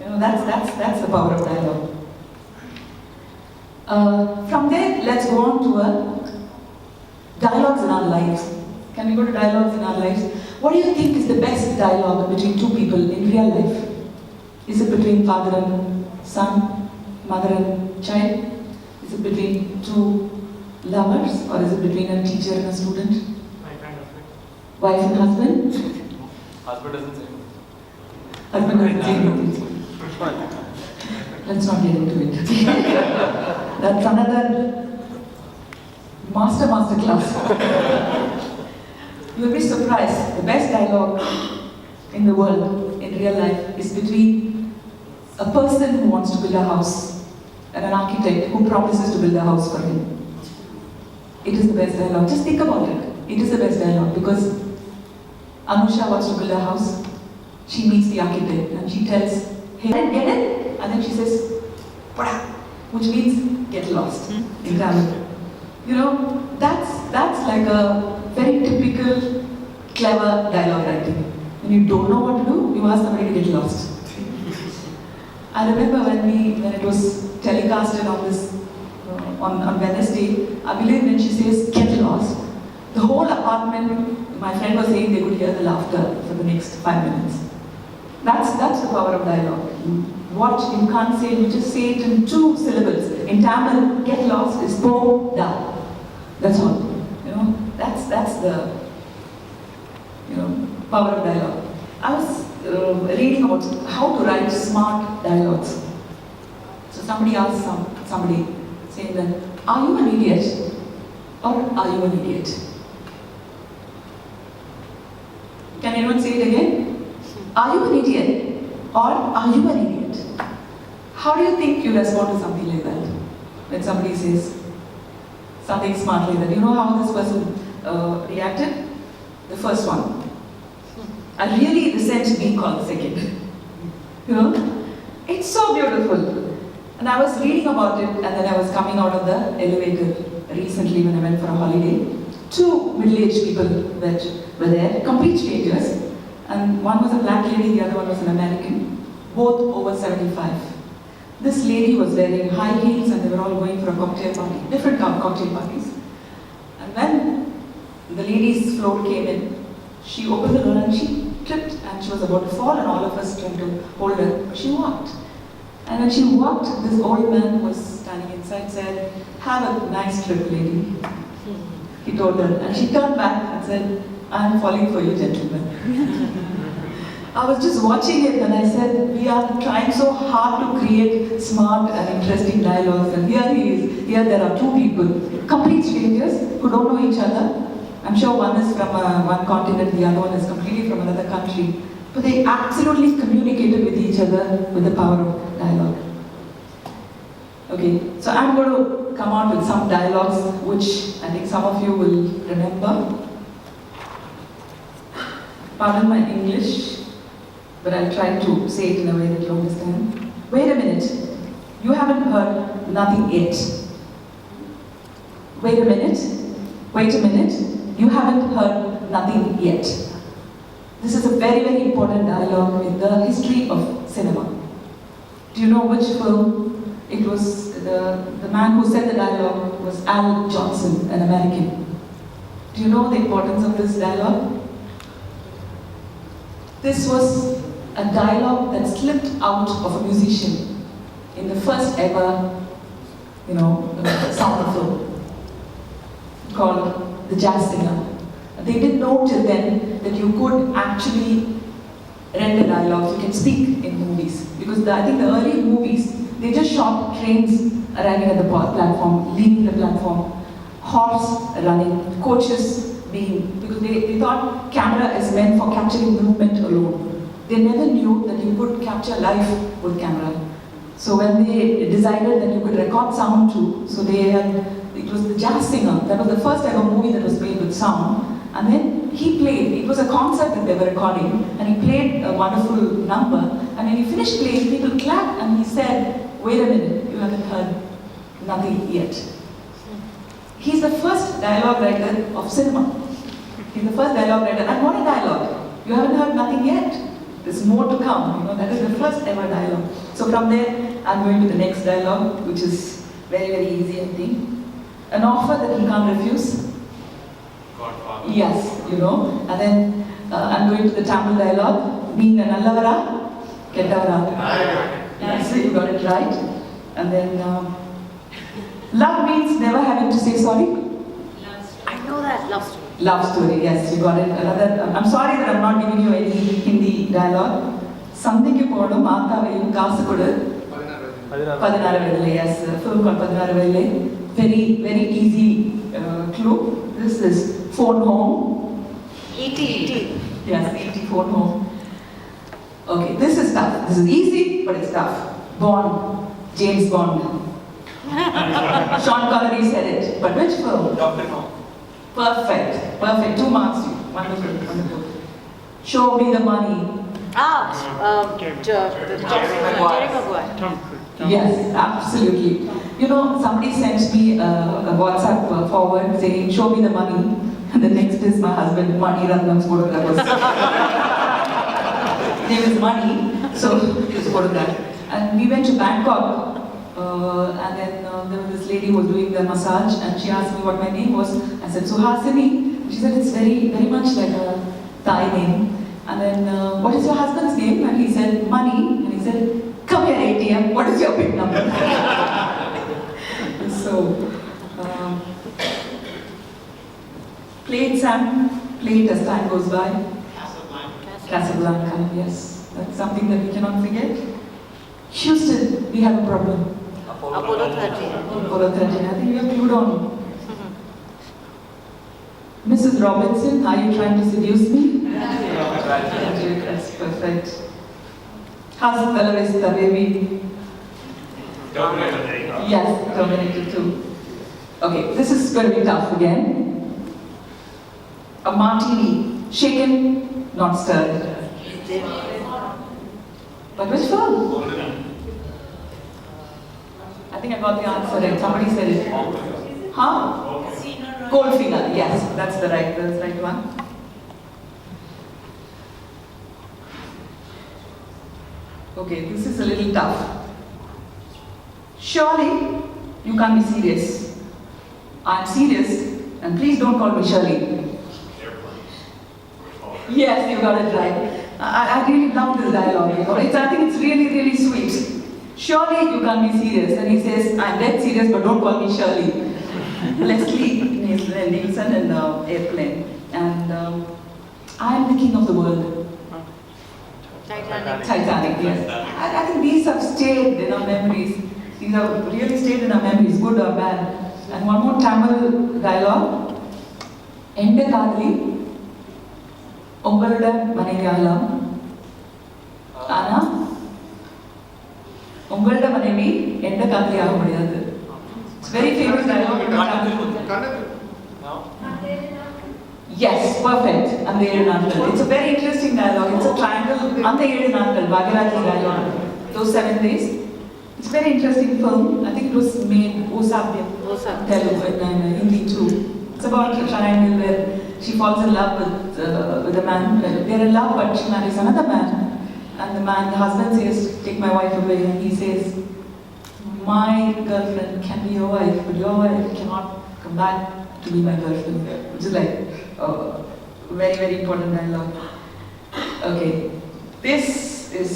You know, that's the power of dialogue. From there, let's go on to dialogues in our lives. Can we go to dialogues in our lives? What do you think is the best dialogue between two people in real life? Is it between father and son, mother and child? Is it between two lovers, or is it between a teacher and a student? Wife and husband? Husband doesn't say. Husband doesn't say anything. Let's not get into it. That's another masterclass. You'll be surprised. The best dialogue in the world, in real life, is between a person who wants to build a house and an architect who promises to build a house for him. It is the best dialogue. Just think about it. It is the best dialogue because Anusha wants to build a house. She meets the architect and she tells him, "Get it?" And then she says, "Pada," which means get lost in Tamil. You know, that's like a very typical, clever dialogue writing. When you don't know what to do, you ask somebody to get lost. I remember when it was telecasted on this on Wednesday, I believe when she says "get lost," the whole apartment, my friend was saying they could hear the laughter for the next 5 minutes. That's the power of dialogue. What you can't say, you just say it in 2 syllables. In Tamil, get lost is po da. That's all. You know, that's the power of dialogue. I was reading about how to write smart dialogues. So somebody asked somebody saying that, "Are you an idiot or are you an idiot?" Can anyone say it again? Are you an idiot or are you an idiot? How do you think you respond to something like that? When somebody says something smart like that, you know how this person reacted? The first one. I really resent being called the second. You know? It's so beautiful. And I was reading about it and then I was coming out of the elevator recently when I went for a holiday. 2 middle-aged people were there, complete strangers. And one was a black lady, the other one was an American, both over 75. This lady was wearing high heels and they were all going for a cocktail party, different cocktail parties. And when the lady's float came in, she opened the door and she tripped and she was about to fall and all of us tried to hold her, but she walked. And when she walked, this old man who was standing inside said, "Have a nice trip, lady." He told her, and she turned back and said, "I am falling for you, gentlemen." I was just watching it and I said, we are trying so hard to create smart and interesting dialogues, and here he is. Here there are two people, complete strangers who don't know each other. I'm sure one is from one continent, the other one is completely from another country. But they absolutely communicated with each other with the power of dialogue. Okay, so I'm going to come out with some dialogues which I think some of you will remember. Pardon my English, but I'll try to say it in a way that you understand. Wait a minute, you haven't heard nothing yet. Wait a minute, you haven't heard nothing yet. This is a very, very important dialogue in the history of cinema. Do you know which film? It was the man who said the dialogue was Al Johnson, an American. Do you know the importance of this dialogue? This was a dialogue that slipped out of a musician in the first ever, sound film called The Jazz Singer. They didn't know till then that you could actually render dialogues, you can speak in movies. Because I think the early movies, they just shot trains arriving at the platform, leaving the platform, horse running, coaches being, because they thought camera is meant for capturing movement alone. They never knew that you could capture life with camera. So when they decided that you could record sound too, so it was The Jazz Singer, that was the first ever movie that was made with sound. And then he played, it was a concert that they were recording, and he played a wonderful number. And when he finished playing, people clapped, and he said, "Wait a minute, you haven't heard nothing yet." He's the first dialogue writer of cinema. He's the first dialogue writer, and what a dialogue. You haven't heard nothing yet. There's more to come. That is the first ever dialogue. So from there, I'm going to the next dialogue, which is very, very easy, I think. An offer that he can't refuse. Godfather. Yes, and then I'm going to the Tamil dialogue, being a nallavara, kettavara. Yes, you got it right. And then love means never having to say sorry. I know that love story. Love story, yes, you got it. I'm sorry that I'm not giving you any Hindi dialogue. Sandhikku podum maathavayum kaasu kodu. 16 Vedile, yes, a film called 16 Vedile. Very, very easy clue. This is phone home. E.T. Yes, E.T. phone home. Okay, this is tough. This is easy, but it's tough. Bond, James Bond. Sean Connery said it. But which film? Dr. No. Perfect. 2 marks. Wonderful. Show me the money. Jerry Maguire. Yes, absolutely. Somebody sent me a WhatsApp forward saying, "Show me the money." And the next is my husband, Maniratnam's photograph. His name is Mani, so his photograph. And we went to Bangkok, and then there was this lady who was doing the massage, and she asked me what my name was. I said, Suhasini. She said, it's very, very much like a Thai name. And then, what is your husband's name? And he said, Mani. And he said, come here, ATM, what is your PIN number? So, play it, Sam. Play it as time goes by. Casablanca, yes. That's something that we cannot forget. Houston, we have a problem. Apollo 13. Apollo 13, I think we have clued on. Mrs. Robinson, are you trying to seduce me? That's perfect. Hasatala Vista, baby. Terminator. Yes, Terminator 2. Okay, this is going to be tough again. A martini, shaken, not stirred. But which film? I think I got the answer right. Somebody said it. Huh? Goldfinger, yes, that's the right one. Okay, this is a little tough. Surely, you can't be serious. I'm serious, and please don't call me Shirley. Yes, you got it right. I really love this dialogue, you know. I think it's really, really sweet. Surely you can't be serious. And he says, I'm dead serious, but don't call me Shirley. Leslie Nielsen in Airplane. And I am the king of the world. Titanic, yes. I think these have stayed in our memories. These have really stayed in our memories, good or bad. And one more Tamil dialogue. Ende Kadali, Ungalda Maneyagalam, Ana, Ungalda Manevi, Ende Kadali Agamudiyadu. It's very famous dialogue. Yes, perfect. And the It's a very interesting dialogue. It's a triangle. And the Bhagiraji dialogue. Those 7 days. It's a very interesting film. I think it was made Osabhyam Telugu in Hindi too. It's about a triangle where she falls in love with a man. They're in love, but she marries another man. And the husband says, take my wife away. And he says, my girlfriend can be your wife, but your wife cannot come back to be my girlfriend. Which is like very, very important dialogue. Okay. This is,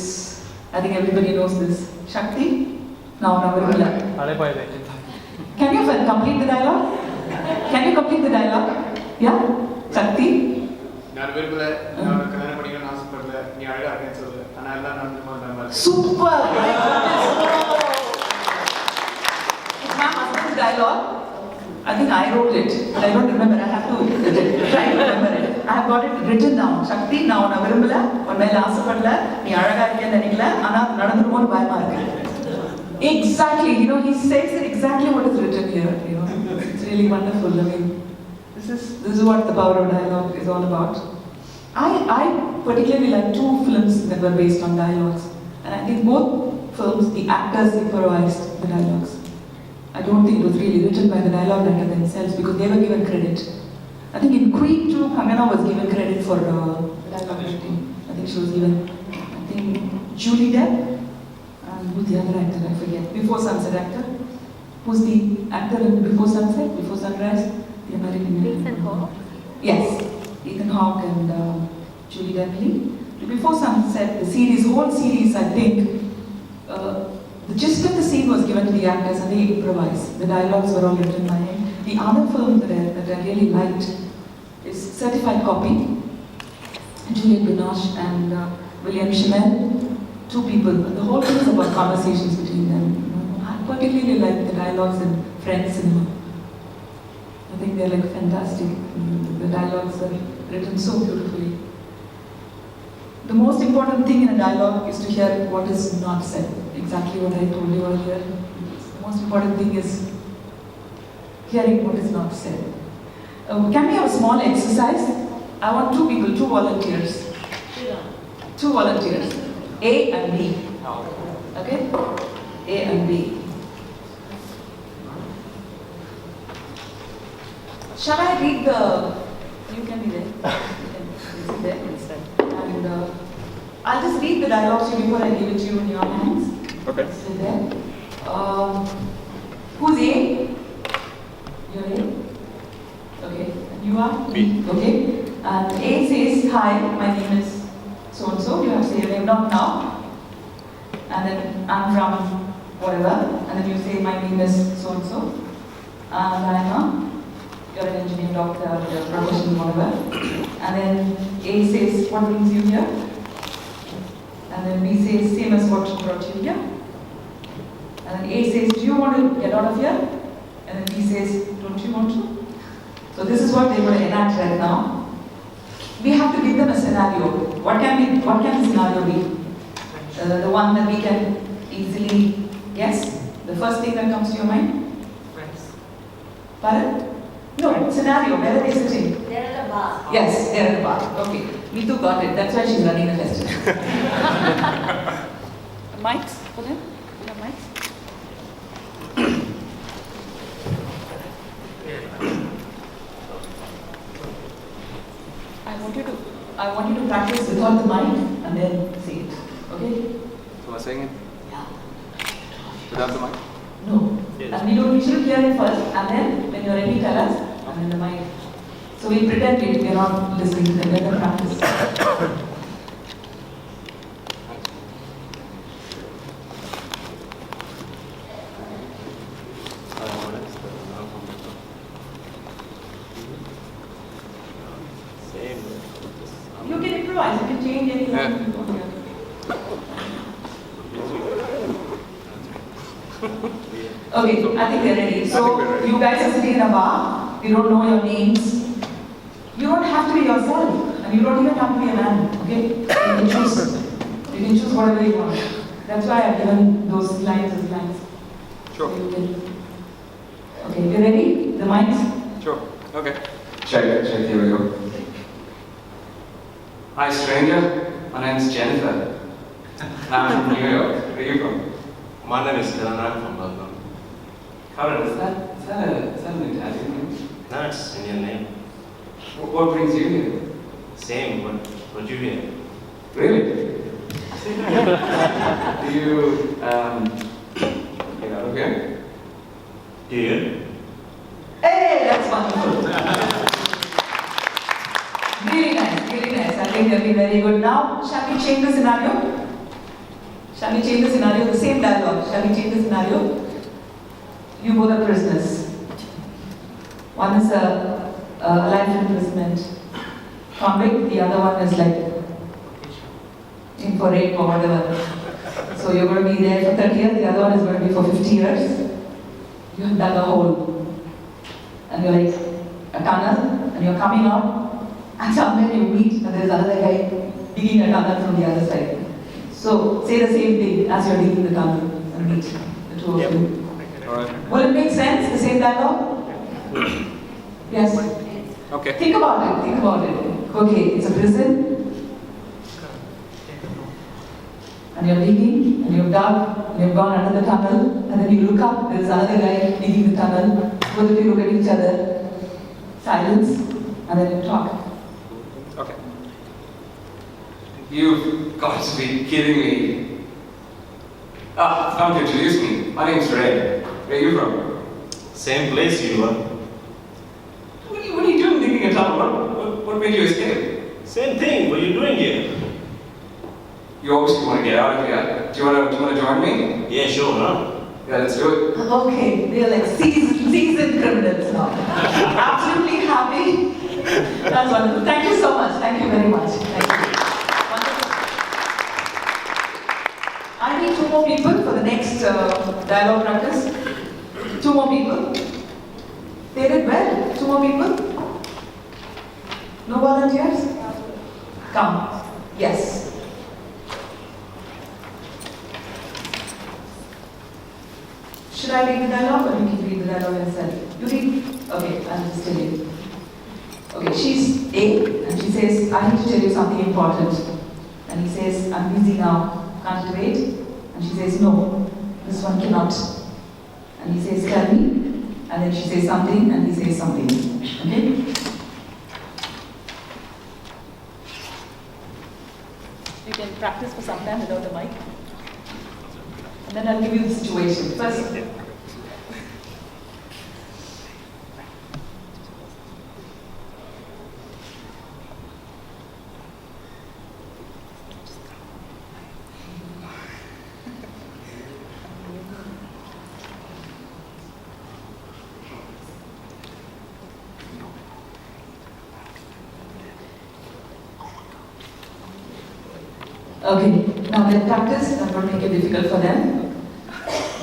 I think everybody knows this. Shakti? Now, can you complete the dialogue? Can you complete the dialogue? Yeah? Shakti? Super! It's my husband's dialogue. I think I wrote it, but I don't remember. I have to try to remember it. I have got it written down. Shakti, now na virumbala, one mele aasapadala, nee alaga irukku nenikala, ana nadandrumo bayama irukku. Exactly, you know, he says exactly what is written here. You know, it's really wonderful. I mean, this is what the power of dialogue is all about. I particularly like 2 films that were based on dialogues, and I think both films the actors improvised the dialogues. I don't think it was really written by the dialogue writer themselves because they were given credit. I think in Queen too, Pamela was given credit for dialogue writing. I think she was given, Julie Depp. Who's the other actor? I forget. Before Sunset actor. Who's the actor in Before Sunset? Before Sunrise? The American. Ethan Hawke. Yes, Ethan Hawke and Julie Delpy. Before Sunset, the series, whole series, I think, the gist of the scene was given to the actors and they improvised. The dialogues were all written by him. The other film that I really liked is Certified Copy. Juliette Binoche and William Schimmel. 2 people. The whole thing is about conversations between them. I particularly like the dialogues in French cinema. I think they're like fantastic. The dialogues are written so beautifully. The most important thing in a dialogue is to hear what is not said. Exactly what I told you earlier. The most important thing is hearing what is not said. Can we have a small exercise? I want 2 people, 2 volunteers. 2 volunteers. A and B. Okay? A and B. Shall I read the... You can be there. You can sit there instead. And I'll just read the dialogue to you before I give it to you in your hands. Okay. Sit there. Who's A? You're A? Okay. And you are? B. Okay. And A says, hi, my name is so-and-so. You have to say your name, not now. And then I'm from whatever. And then you say, my name is so-and-so. And you're an engineer, doctor, your profession, whatever. And then A says, what brings you here? And then B says, same as what brought you here. And then A says, do you want to get out of here? And then B says, don't you want to? So this is what they will enact right now. We have to give them a scenario. What can the scenario be? The one that we can easily guess? The first thing that comes to your mind? Friends. Pardon? No, scenario. Where are they sitting? They're at a bar. Yes, they're at the bar. Okay. Mitu got it. That's why she's running the festival. Mics for them? You have mics? I want you to practice without the mic and then say it. Okay? So I'm saying it Yeah. without the mic? No. Yes. And we should hear it first, and then when you're ready, tell us, and then the mic. So we pretend we're not listening, and let them practice. Okay, I think they're ready. So you guys are sitting in a bar, you don't know your names. You don't have to be yourself, and you don't even have to be a man, okay? You can choose. You can choose whatever you want. That's why I've given those lines as lines. Sure. Okay, you ready? The mics? Sure. Okay. Check, here we go. Hi stranger, my name's Jennifer. I'm from New York. Where are you from? My name is Karan, I'm from Melbourne. Karan, is that an Italian name? No, it's Indian name. What brings you here? Same, what you hear? Really? Do you, get out of here? Do you? Hey, that's wonderful. Really nice, really nice. I think they'll be very good. Now, shall we change the scenario? Shall we change the scenario? The same dialogue. Shall we change the scenario? You both are prisoners. One is a life imprisonment convict, the other one is like in for rape or whatever. So you're going to be there for 30 years, the other one is going to be for 50 years. You have dug a hole. And you're like a tunnel, and you're coming out, and somewhere you meet, and there's another guy digging a tunnel from the other side. So say the same thing as you're digging the tunnel and meet the two of you. Alright. Will it make sense, the same dialogue? Yes. Okay. Think about it, think about it. Okay, it's a prison. And you're digging, and you've dug, and you've gone under the tunnel, and then you look up, there's another guy digging the tunnel. Both of you look at each other, silence, and then you talk. Okay. You've got to be kidding me. Time to introduce me. My name's Ray. Where are you from? Same place you were. What are you doing digging a tunnel? What made you escape? Same thing, what are you doing here? You obviously want to get out of here. Do you want to join me? Yeah, sure, huh? Yeah, let's do it. Okay, they're like seasoned criminals now. Absolutely happy. That's wonderful. Thank you so much. Thank you very much. Thank you. Wonderful. I need 2 more people for the next dialogue practice. 2 more people. They did well. 2 more people. No volunteers? Come. Yes. Should I read the dialogue or you can read the dialogue yourself? You read? Okay, I'll just tell you. Okay, she's A and she says, I need to tell you something important. And he says, I'm busy now, can't you wait? And she says, no, this one cannot. And he says, tell me. And then she says something and he says something. Okay? You can practice for some time without the mic. And then I'll give you the situation. First, okay, now they'll practice. I'm going to make it difficult for them.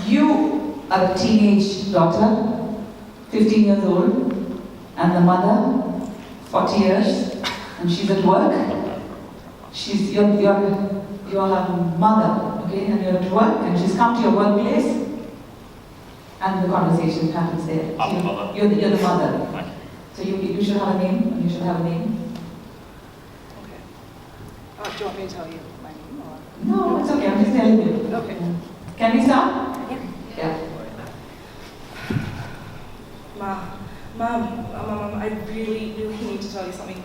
You are a teenage daughter, 15 years old, and the mother, 40 years, and she's at work. You're her mother, okay, and you're at work, and she's come to your workplace, and the conversation happens there. I'm the mother. You're the mother. So you should have a name, and you should have a name. Do you want me to tell you my name or? No, it's okay, I'm just telling you. Okay. Can we start? Yeah. Mom, I really need to tell you something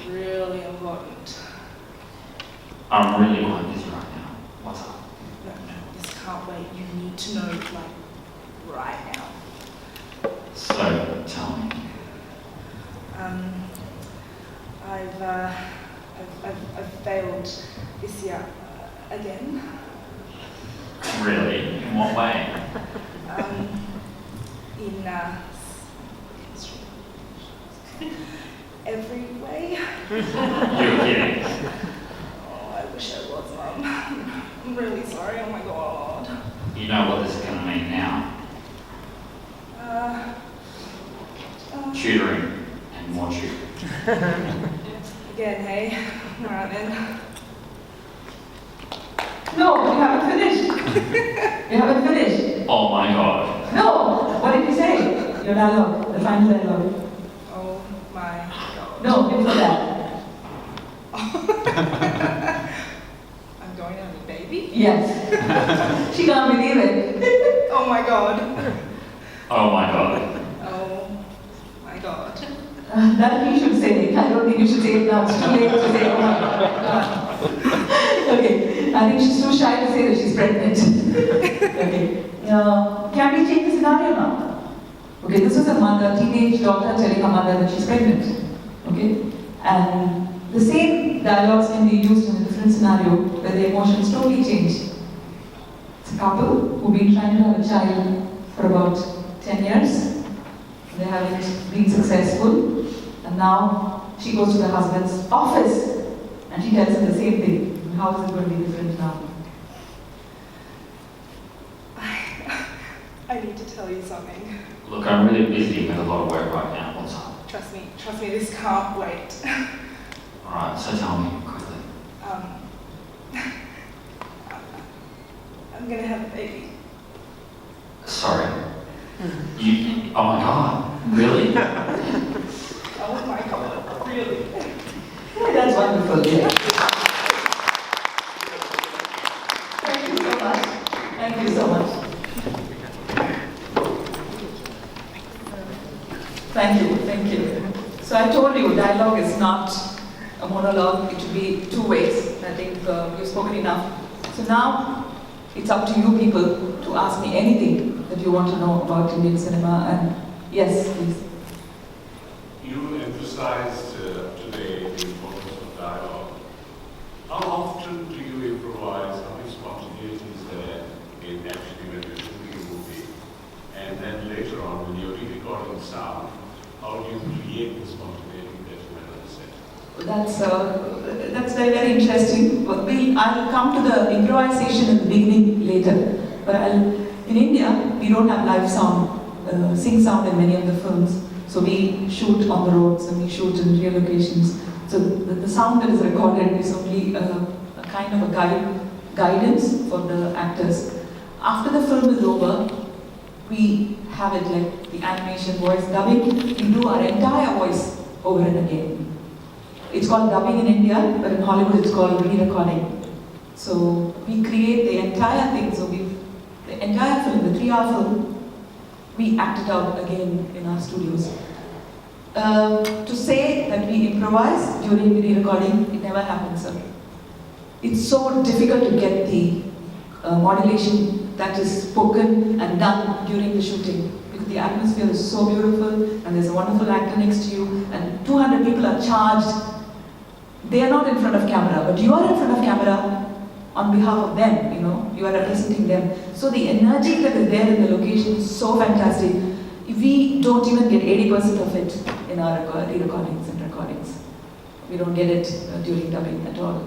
really important. I'm really on this right now. What's up? No, this can't wait. You need to know, like, right now. So, tell me. I've failed this year again. Really? In what way? In every way. You're kidding. I'm really sorry. Oh my god. You know what this is going to mean now. Tutoring and more tutoring. Again, hey. Alright then. No, you haven't finished. You haven't finished. Oh my god. No, what did you say? Your dialogue, the final dialogue. Oh my god. No, before that. I'm going to have a baby? Yes. She can't believe it. Oh my god. Oh my god. Oh my god. That he should say. I don't think you should say it now. It's too late to say, oh my God. Okay. I think she's too shy to say that she's pregnant. Okay. Can we change the scenario now? Okay, this is a mother, teenage daughter telling her mother that she's pregnant. Okay? And the same dialogues can be used in a different scenario where the emotions totally change. It's a couple who've been trying to have a child for about 10 years. They haven't been successful, and now she goes to the husband's office and she tells him the same thing. How is it going to be different now? I need to tell you something. Look, I'm really busy with a lot of work right now. What's up? Trust me, this can't wait. Alright, so tell me quickly. I'm gonna have a baby. Sorry. You, oh my god, really? Oh my god, really? That's wonderful. Yeah. Thank you so much. Thank you so much. Thank you, thank you. So I told you, dialogue is not a monologue, it should be two ways. I think you've spoken enough. So now, it's up to you people to ask me anything that you want to know about Indian cinema, and yes, please. You emphasized today the importance of dialogue. How often do you improvise? How many spontaneity is there in actually when you're shooting a movie? And then later on, when you're re-recording sound, how do you create the spontaneity that you had on the set? That's very, very interesting. I'll come to the improvisation in the beginning later. But in India, we don't have live sound, sync sound in many of the films. So we shoot on the roads and we shoot in real locations. So the sound that is recorded is only a kind of a guidance for the actors. After the film is over, we have it like the animation voice dubbing. We do our entire voice over and again. It's called dubbing in India, but in Hollywood it's called re-recording. So we create the entire thing. So the entire film, the 3-hour film, we act it out again in our studios. To say that we improvise during the re-recording, it never happens, sir. It's so difficult to get the modulation that is spoken and done during the shooting, because the atmosphere is so beautiful and there's a wonderful actor next to you and 200 people are charged. They are not in front of camera, but you are in front of camera on behalf of them, you know, you are representing them. So the energy that is there in the location is so fantastic. We don't even get 80% of it in our re-recordings and recordings. We don't get it during dubbing at all.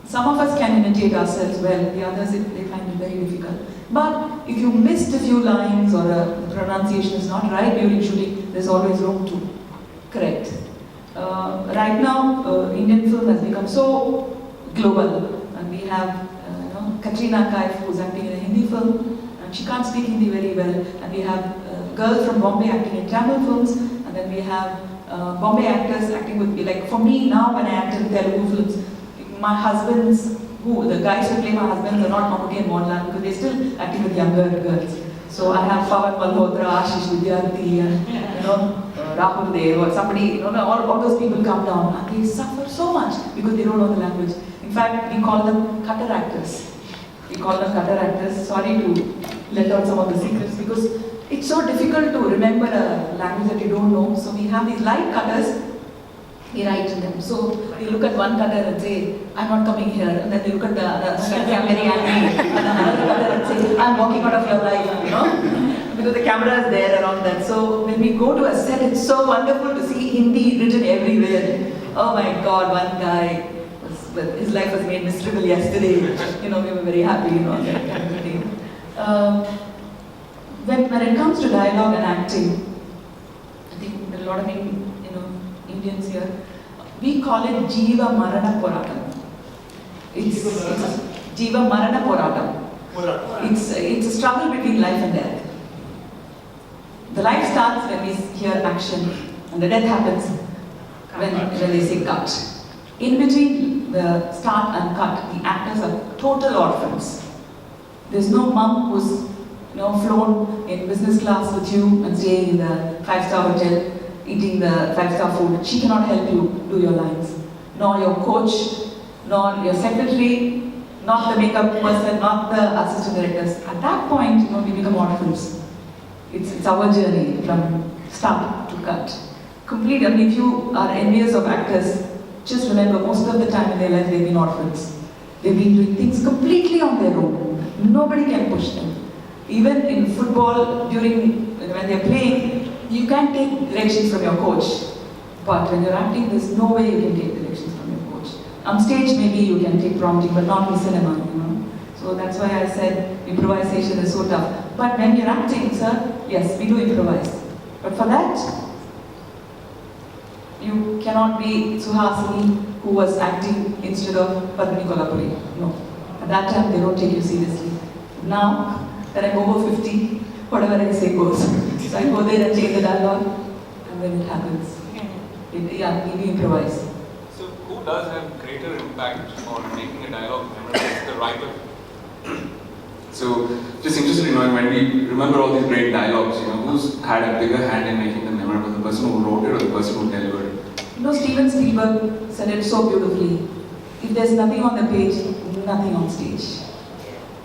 Some of us can imitate ourselves well, the others they find it very difficult. But if you missed a few lines or the pronunciation is not right during shooting, there's always room to correct. Right now, Indian film has become so global, and we have Katrina Kaif, who's acting in a Hindi film, and she can't speak Hindi very well, and we have a girl from Bombay acting in Tamil films, and then we have Bombay actors acting with me. Like for me now, when I act in Telugu films, my husbands, the guys who play my husbands are not Mammootty and Mohanlal because they're still acting with younger girls. So I have Pawan Malhotra, Ashish Vidyarthi, and Rahul Dev or somebody, all those people come down and they suffer so much because they don't know the language. In fact, we call them cutter actors. Sorry to let out some of the secrets because it's so difficult to remember a language that you don't know. So we have these light cutters, we write to them. So they look at one cutter and say, I'm not coming here. And then they look at the other and say, I'm very angry. And another cutter and say, I'm walking out of your life, because the camera is there around that. So when we go to a set, it's so wonderful to see Hindi written everywhere. Oh my God, one guy was but his life was made miserable yesterday. We were very happy, that kind of thing. When it comes to dialogue and acting, I think there are a lot of Indians here. We call it Jiva Marana Poratam. It's Jiva Marana Poratam. It's a struggle between life and death. The life starts when we hear action, and the death happens when they say cut. In between the start and cut, the actors are total orphans. There's no monk who's flown in business class with you and staying in the 5-star hotel, eating the 5-star food. She cannot help you do your lines. Nor your coach, nor your secretary, not the makeup person, not the assistant directors. At that point, we become orphans. It's our journey from start to cut. Complete. If you are envious of actors, just remember most of the time in their life they've been orphans. They've been doing things completely on their own. Nobody can push them. Even in football, when they're playing, you can't take directions from your coach. But when you're acting, there's no way you can take directions from your coach. On stage, maybe you can take prompting, but not in cinema, So that's why I said improvisation is so tough. But when you're acting, sir, yes, we do improvise. But for that, you cannot be Suhasini, who was acting instead of Padmini Kolhapuri. No. At that time, they don't take you seriously. Now, that I'm over 50, whatever I say goes. So I go there and change the dialogue, and then it happens. We improvise. So who does have greater impact on making a dialogue memorable? It's the writer. So just interested in knowing, when we remember all these great dialogues, who's had a bigger hand in making them memorable? The person who wrote it or the person who delivered it? Steven Spielberg said it so beautifully. If there's nothing on the page, nothing on stage.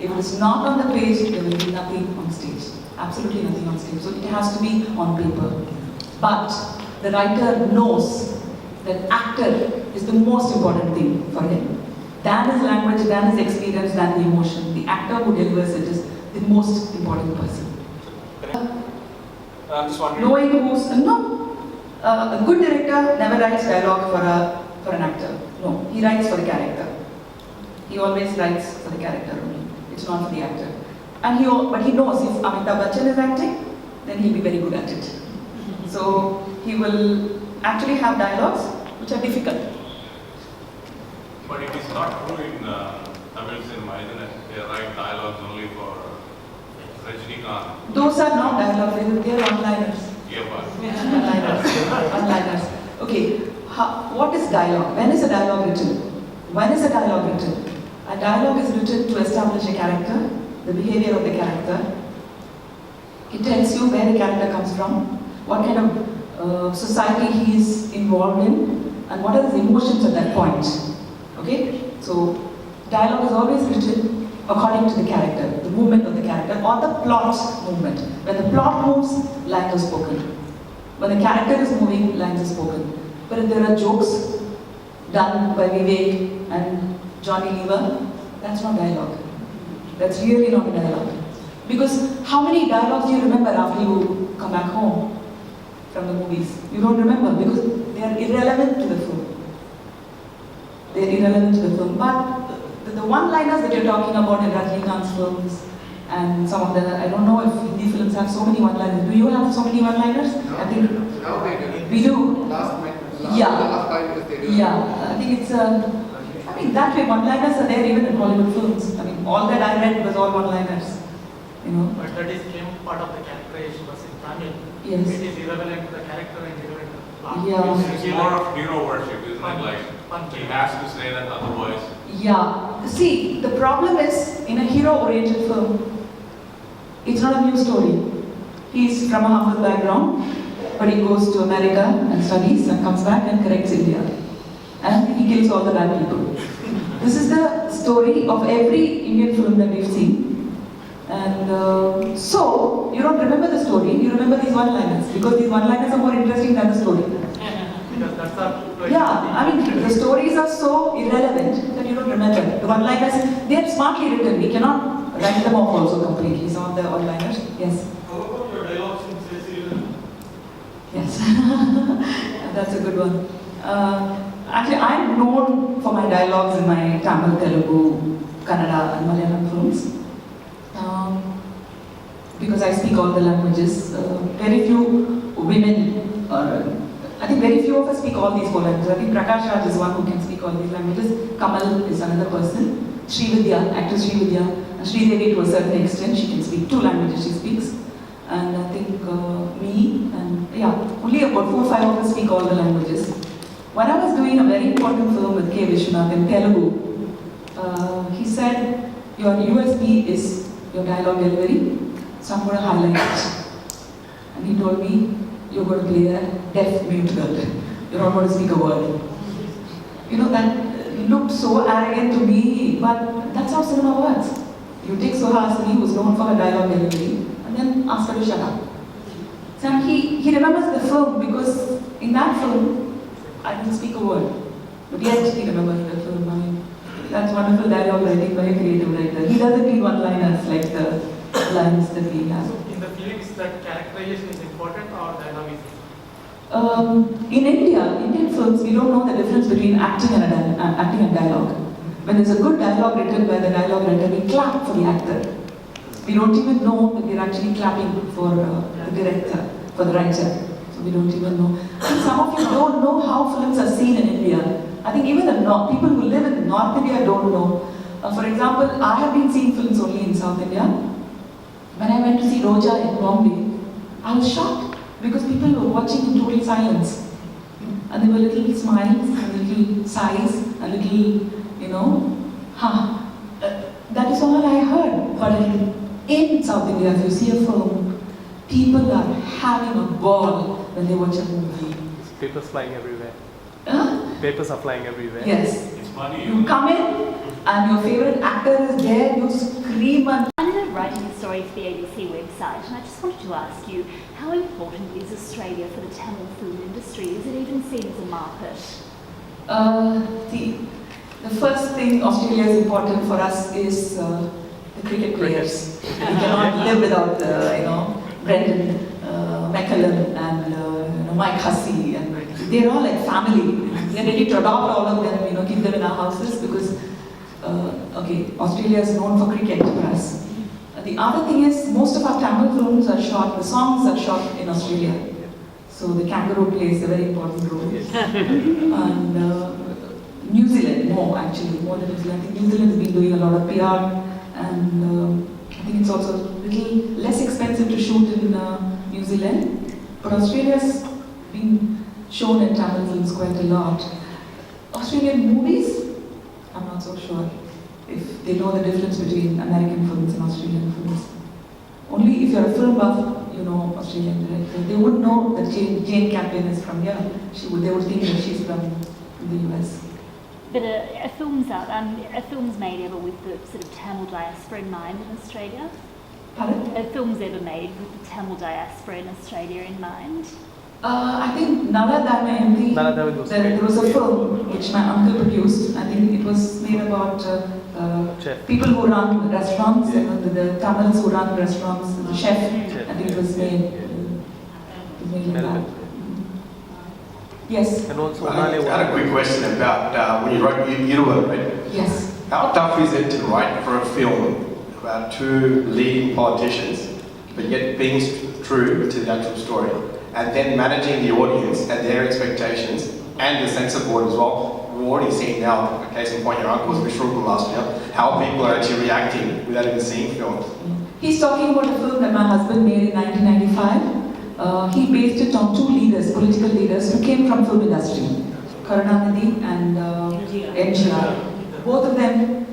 If it's not on the page, there will be nothing on stage. Absolutely nothing on stage. So it has to be on paper. But the writer knows that actor is the most important thing for him. Than his language, than his experience, than the emotion. The actor who delivers it is the most important person. I'm just wondering. Knowing who's a good director never writes dialogue for an actor. No, he writes for the character. He always writes for the character only. It's not for the actor. But he knows if Amitabh Bachchan is acting, then he'll be very good at it. So he will actually have dialogues which are difficult. But it is not true in Tamil cinema, isn't it? They write dialogues only for Rajinikanth. Those are not dialogues, they are one-liners. Yeah, but One-liners. Okay, what is dialogue? When is a dialogue written? When is a dialogue written? A dialogue is written to establish a character, the behavior of the character. It tells you where the character comes from, what kind of society he is involved in, and what are his emotions at that point. Okay? So, dialogue is always written according to the character, the movement of the character, or the plot movement. When the plot moves, lines are spoken. When the character is moving, lines are spoken. But if there are jokes done by Vivek and Johnny Lever, that's not dialogue. That's really not a dialogue. Because how many dialogues do you remember after you come back home from the movies? You don't remember because they are irrelevant to the film. They are irrelevant to the film. But the one-liners that you're talking about in Rajinikanth's films and some of the, I don't know if Hindi films have so many one-liners. Do you have so many one-liners? No, I think now they do. we do. Last Yeah. 5 years they do. Yeah, I think it's that way one-liners are there even in Hollywood films. All that I read was all one-liners. But that is part of the characterization was in Tamil. Yes. It is irrelevant to the character and irrelevant to the plot. Yeah. it's more of hero worship, isn't it? Like, he has to say that, otherwise. Yeah. See, the problem is, in a hero-oriented film, it's not a new story. He's from a humble background, but he goes to America and studies and comes back and corrects India. And he kills all the bad people. This is the story of every Indian film that we've seen. And so, you don't remember the story, you remember these one-liners, because these one-liners are more interesting than the story. Because that's the Yeah, the stories are so irrelevant that you don't remember. The one-liners, they are smartly written. We cannot write them off also completely, some of the one-liners. Yes? How about your dialogues in Cecil? Yes. That's a good one. Actually, I'm known for my dialogues in my Tamil, Telugu, Kannada and Malayalam films. Because I speak all the languages. Very few women, I think very few of us speak all these 4 languages. I think Prakash Raj is one who can speak all these languages. Kamal is another person. Srividya, actress Srividya, and Sridevi to a certain extent, she can speak 2 languages she speaks. And I think me and only about 4 or 5 of us speak all the languages. When I was doing a very important film with K. Vishwanath in Telugu, he said, your USP is your dialogue delivery, so I'm going to highlight it. And he told me, you're going to play a deaf mute girl. You're not going to speak a word. You know, that looked so arrogant to me, but that's how cinema works. You take Suhasini, who's known for her dialogue delivery, and then ask her to shut up. So he remembers the film because in that film, I didn't speak a word. But yet he remembers the film. I mean, that's wonderful dialogue writing by a creative writer. He doesn't need one-liners like the lines that we have. So in the films, that characterization is important or dialogue is? In India, Indian films, we don't know the difference between acting and dialogue. When there's a good dialogue written by the dialogue writer, we clap for the actor. We don't even know that we're actually clapping for the director, for the writer. So we don't even know. I think some of you don't know how films are seen in India. I think even the people who live in North India don't know. For example, I have been seeing films only in South India. When I went to see Roja in Bombay, I was shocked because people were watching in total silence. And there were little smiles, and little sighs, and little, that is all I heard. But in South India, if you see a film, people are having a ball when they watch a movie. Papers flying everywhere. Huh? Papers are flying everywhere. Yes. It's funny. You come in, and your favorite actor is there, you scream and... I ended up writing a story for the ABC website, and I just wanted to ask you, how important is Australia for the Tamil film industry? Is it even seen as a market? The first thing Australia is important for us is the cricket players. We cannot live without, Brendan, McCallum and Mike Hussey, and they're all like family. We're ready to adopt all of them, keep them in our houses because, Australia is known for cricket for us. The other thing is, most of our Tamil films are shot, the songs are shot in Australia. So the kangaroo plays a very important role. And New Zealand, more than New Zealand. I think New Zealand has been doing a lot of PR, and I think it's also a little less expensive to shoot in New Zealand. But Australia's been shown in Tamil films quite a lot. Australian movies, I'm not so sure if they know the difference between American films and Australian films. Only if you're a film buff, you know Australian director. They would know that Jane Campion is from here. They would think that she's from the US. But are films made ever with the sort of Tamil diaspora in mind in Australia? Pardon? Are films ever made with the Tamil diaspora in Australia in mind? I think Nala Damayanti, there was a film which my uncle produced. I think it was made about people who run restaurants, the Tamils who run restaurants, the chef. I think it was made like that. Yes. And also, I had a quick question about when you wrote Uruwa, right? Yes. How tough is it to write for a film about 2 leading politicians, but yet being true to the actual story, and then managing the audience and their expectations and the censor board as well? We've already seen now, a case in point, your uncle's Vishrupa last year, how people are actually reacting without even seeing films. He's talking about a film that my husband made in 1995. He based it on 2 leaders, political leaders, who came from film industry, Karunanidhi and MGR. Both of them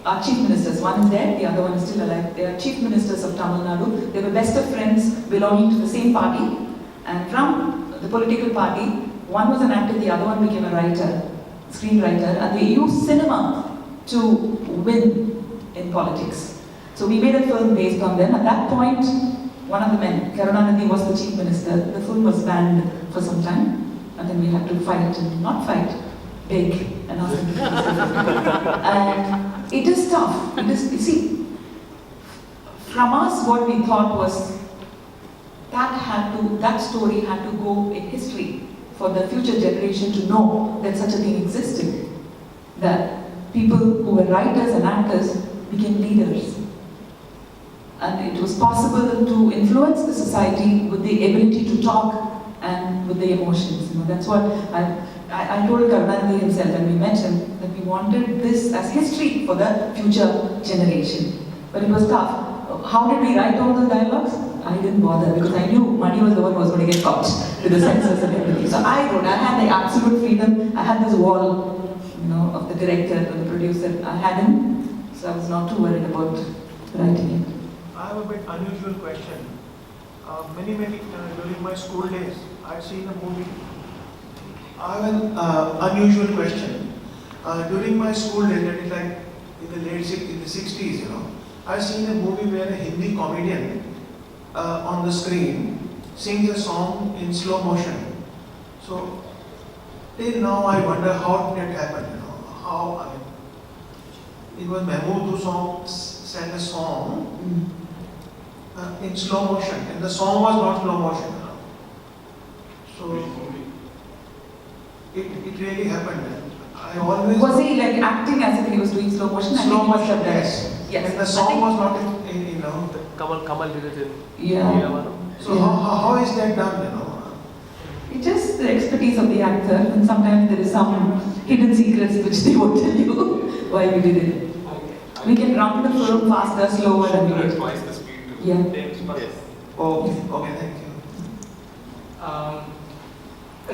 are chief ministers. One is dead, the other one is still alive. They are chief ministers of Tamil Nadu. They were best of friends belonging to the same party. And from the political party, one was an actor, the other one became a writer, screenwriter, and they used cinema to win in politics. So we made a film based on them. At that point, one of the men, Karunanidhi, was the chief minister. The film was banned for some time, and then we had to fight, and not fight, beg, and ask them to and it is tough. It is, you see, from us, what we thought was that story had to go in history for the future generation to know that such a thing existed. That people who were writers and actors became leaders. And it was possible to influence the society with the ability to talk and with the emotions. That's what I told Karunanidhi himself when we met him, that we wanted this as history for the future generation. But it was tough. How did we write all the dialogues? I didn't bother because I knew Mani was the one who was going to get caught with the censors and everything. So I wrote. I had the absolute freedom. I had this wall, of the director and the producer. I had him, so I was not too worried about writing it. I have a bit unusual question. Many during my school days, I'd seen a movie. I have an unusual question. During my school days, that is like in the 60s, I've seen a movie where a Hindi comedian on the screen sings a song in slow motion. So till now I wonder how did it happen, how, it was Mahmood who sang a song in slow motion, and the song was not slow motion. So it really happened. I always... Was he like acting as if he was doing slow motion? Slow motion, yes. And the song was not in Kamal did it in Yeah. So how is that done, It's just the expertise of the actor, and sometimes there is some hidden secrets which they won't tell you why we did it. We can run the film faster, slower, and do it. Twice the speed to Yeah. Oh, okay, thank you.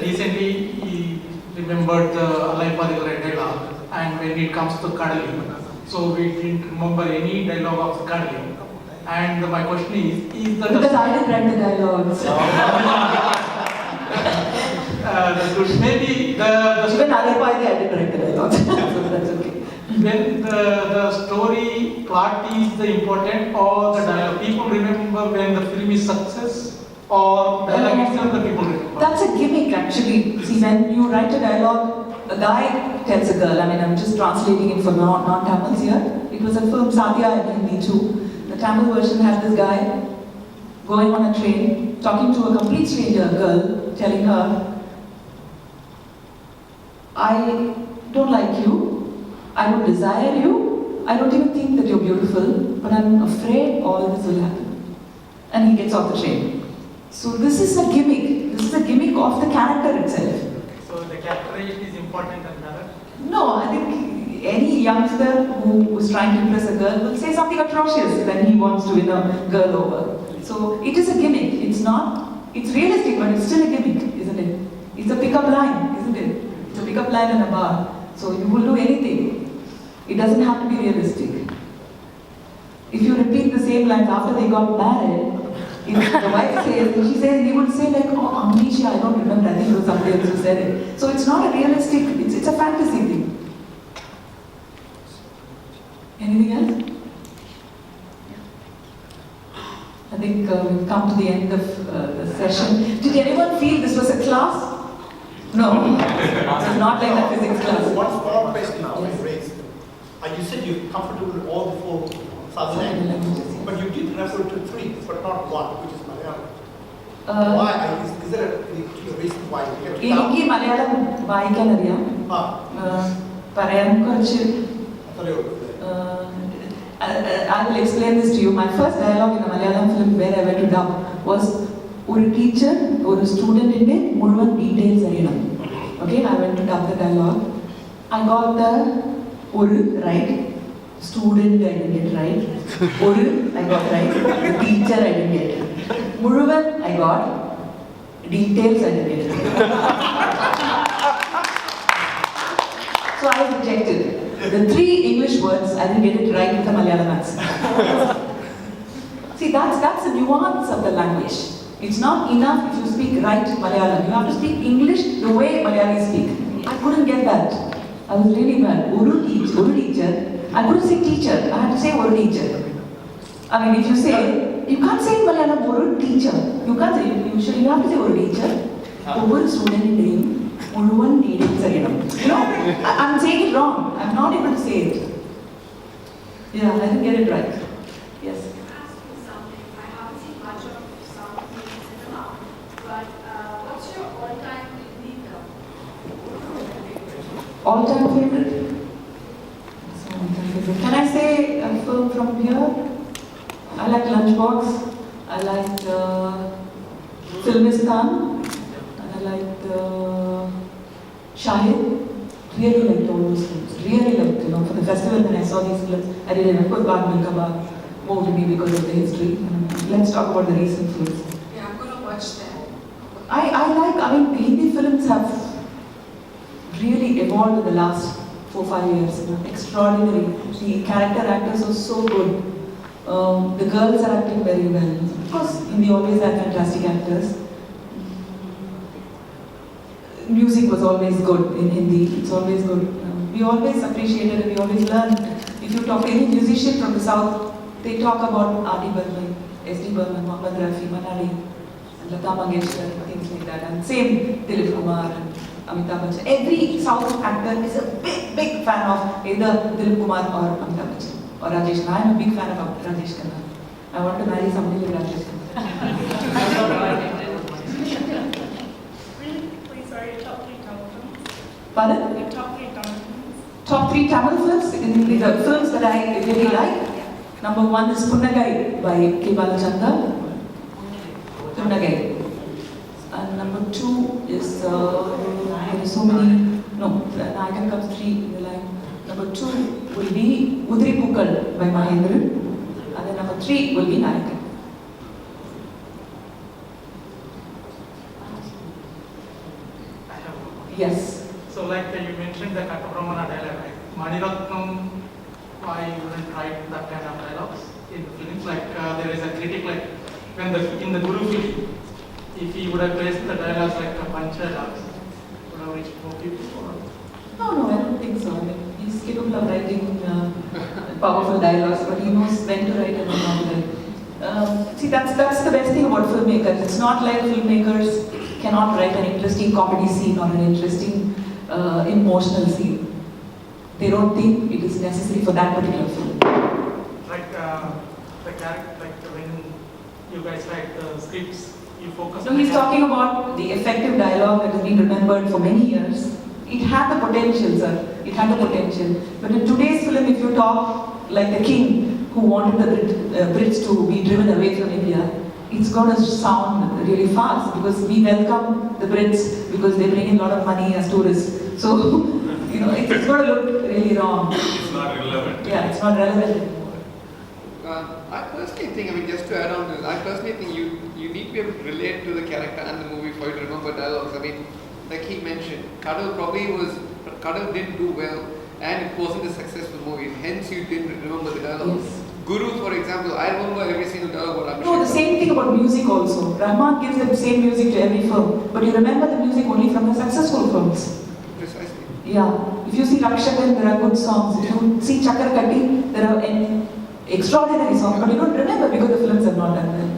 Recently, he remembered the Alai Padikare dialogue, and when it comes to cuddling, so we didn't remember any dialogue of cuddling. And my question is that... Because I didn't write the dialogues. Maybe the... Even Alai Padikare, I didn't write the dialogues, so that's okay. When the story plot is the important or the dialogue, people remember when the film is success or dialogue itself the people remember. That's a gimmick actually. See, when you write a dialogue, a guy tells a girl, I'm just translating it for non-Tamils here. It was a film, Satya in Hindi too. The Tamil version had this guy going on a train, talking to a complete stranger, a girl, telling her, I don't like you. I don't desire you. I don't even think that you're beautiful, but I'm afraid all this will happen. And he gets off the train. So this is a gimmick. This is a gimmick of the character itself. So the characterization is important and matter? No, I think any youngster who is trying to impress a girl will say something atrocious when he wants to win a girl over. So it is a gimmick. It's realistic, but it's still a gimmick, isn't it? It's a pickup line, isn't it? It's a pickup line in a bar. So you will do anything. It doesn't have to be realistic. If you repeat the same lines after they got married, if the wife says, she says, he would say like, oh, amnesia, I don't remember, I think it was somebody else who said it. So it's not a realistic, it's a fantasy thing. Anything else? I think we've come to the end of the session. Did anyone feel this was a class? No, it's not like a physics class. One small question now is raised. You said you're comfortable with all the four southern languages, but you did refer to three, but not one, which is Malayalam. Why? Is there a reason why you kept it out? എനിക്ക് മലയാളം വായിക്കാൻ അറിയാം പറയാൻ കുറച്ച് I will explain this to you. My first dialogue in a Malayalam film where I went to dub was ഒരു teacher, ഒരു student in മുഴുവൻ details അറിയണം. Okay, I went to dub the dialogue. I got the ഒരു right, student I didn't get right, ഒരു I got right, the teacher I didn't get. മുഴുവൻ I got, details I didn't get. So I was rejected. The three English words, I didn't get it right with the Malayalam accent. See, that's the nuance of the language. It's not enough if you speak right Malayalam. You have to speak English the way Malayalis speak. I couldn't get that. I was really bad. Uru teacher. I couldn't say teacher. I had to say Uru teacher. I mean, if you say, you can't say in Malayalam Uru teacher. You can't say, you have to say Uru teacher. Uru student name. Muruvan details അറിയണം. I'm saying it wrong. I'm not able to say it. Yeah, I didn't get it right. Yes. I haven't seen much of South Indian cinema, but what's your all-time unique All-time favorite? Can I say a film from here? I like Lunchbox. I like Filmistan. And I like Shahid. Really liked all those films. Really liked, for the festival when I saw these films, I really liked. Of course, Baag Milka Baag moved me because of the history. Let's talk about the recent films. Yeah, I'm going to watch that. I mean, Hindi films have really evolved in the last 4-5 years. Extraordinary. The character actors are so good. The girls are acting very well. Of course, Hindi always had fantastic actors. Music was always good in Hindi. It's always good. We always appreciated and we always learned. If you talk to any musician from the south, they talk about R.D. Burman, S.D. Burman, Mohammad Rafi, Manali, and Lata Mangeshkar, things like that. And same Dilip Kumar and Amitabh Bachchan. Every south actor is a big fan of either Dilip Kumar or Amitabh Bachchan or Rajesh Khanna. I'm a big fan of Rajesh Khanna. I want to marry somebody like Rajesh Khanna. Pardon? Your top 3 Tamil films? Top 3 Tamil films, the films that I really like. Number 1 is Punnagai by K. Balachandra. Punnagai. And number 2 is, there are so many, Nayakan comes 3 in the line. Number 2 will be Udri Pukal by Mahendran. And then number 3 will be Nayakan. Yes. So like you mentioned the Kattabramana dialogue, right? Maniratnam, why you wouldn't write that kind of dialogues in films? Like there is a critic like when in the Guru film, if he would have placed the dialogues like a punch dialogues, would have reached more people or? No, I don't think so. I mean, he's capable of writing powerful dialogues, but he knows when to write and when not to write. See, that's the best thing about filmmakers. It's not like filmmakers cannot write an interesting comedy scene or an interesting emotional scene. They don't think it is necessary for that particular film. Like the character, like when you guys write the scripts, you focus So on he's talking about the effective dialogue that has been remembered for many years. It had the potential, sir. It had the potential. But in today's film, if you talk like the king who wanted the Brits to be driven away from India, it's going to sound really fast because we welcome the Brits because they bring in a lot of money as tourists. So, it's going to look really wrong. It's not relevant. Yeah, it's not relevant anymore. I personally think, just to add on to this, I personally think you need to be able to relate to the character and the movie for you to remember dialogues. Like he mentioned, Kadal didn't do well and it wasn't a successful movie, hence you didn't remember the dialogues. Yes. Guru, for example, I remember every single dialogue about No, the same thing about music also. Rahman gives the same music to every film, but you remember the music only from the successful films. Precisely. Yeah. If you see Rakshakan, there are good songs. If you see Chakrakati, there are extraordinary songs, but you don't remember because the films have not done well.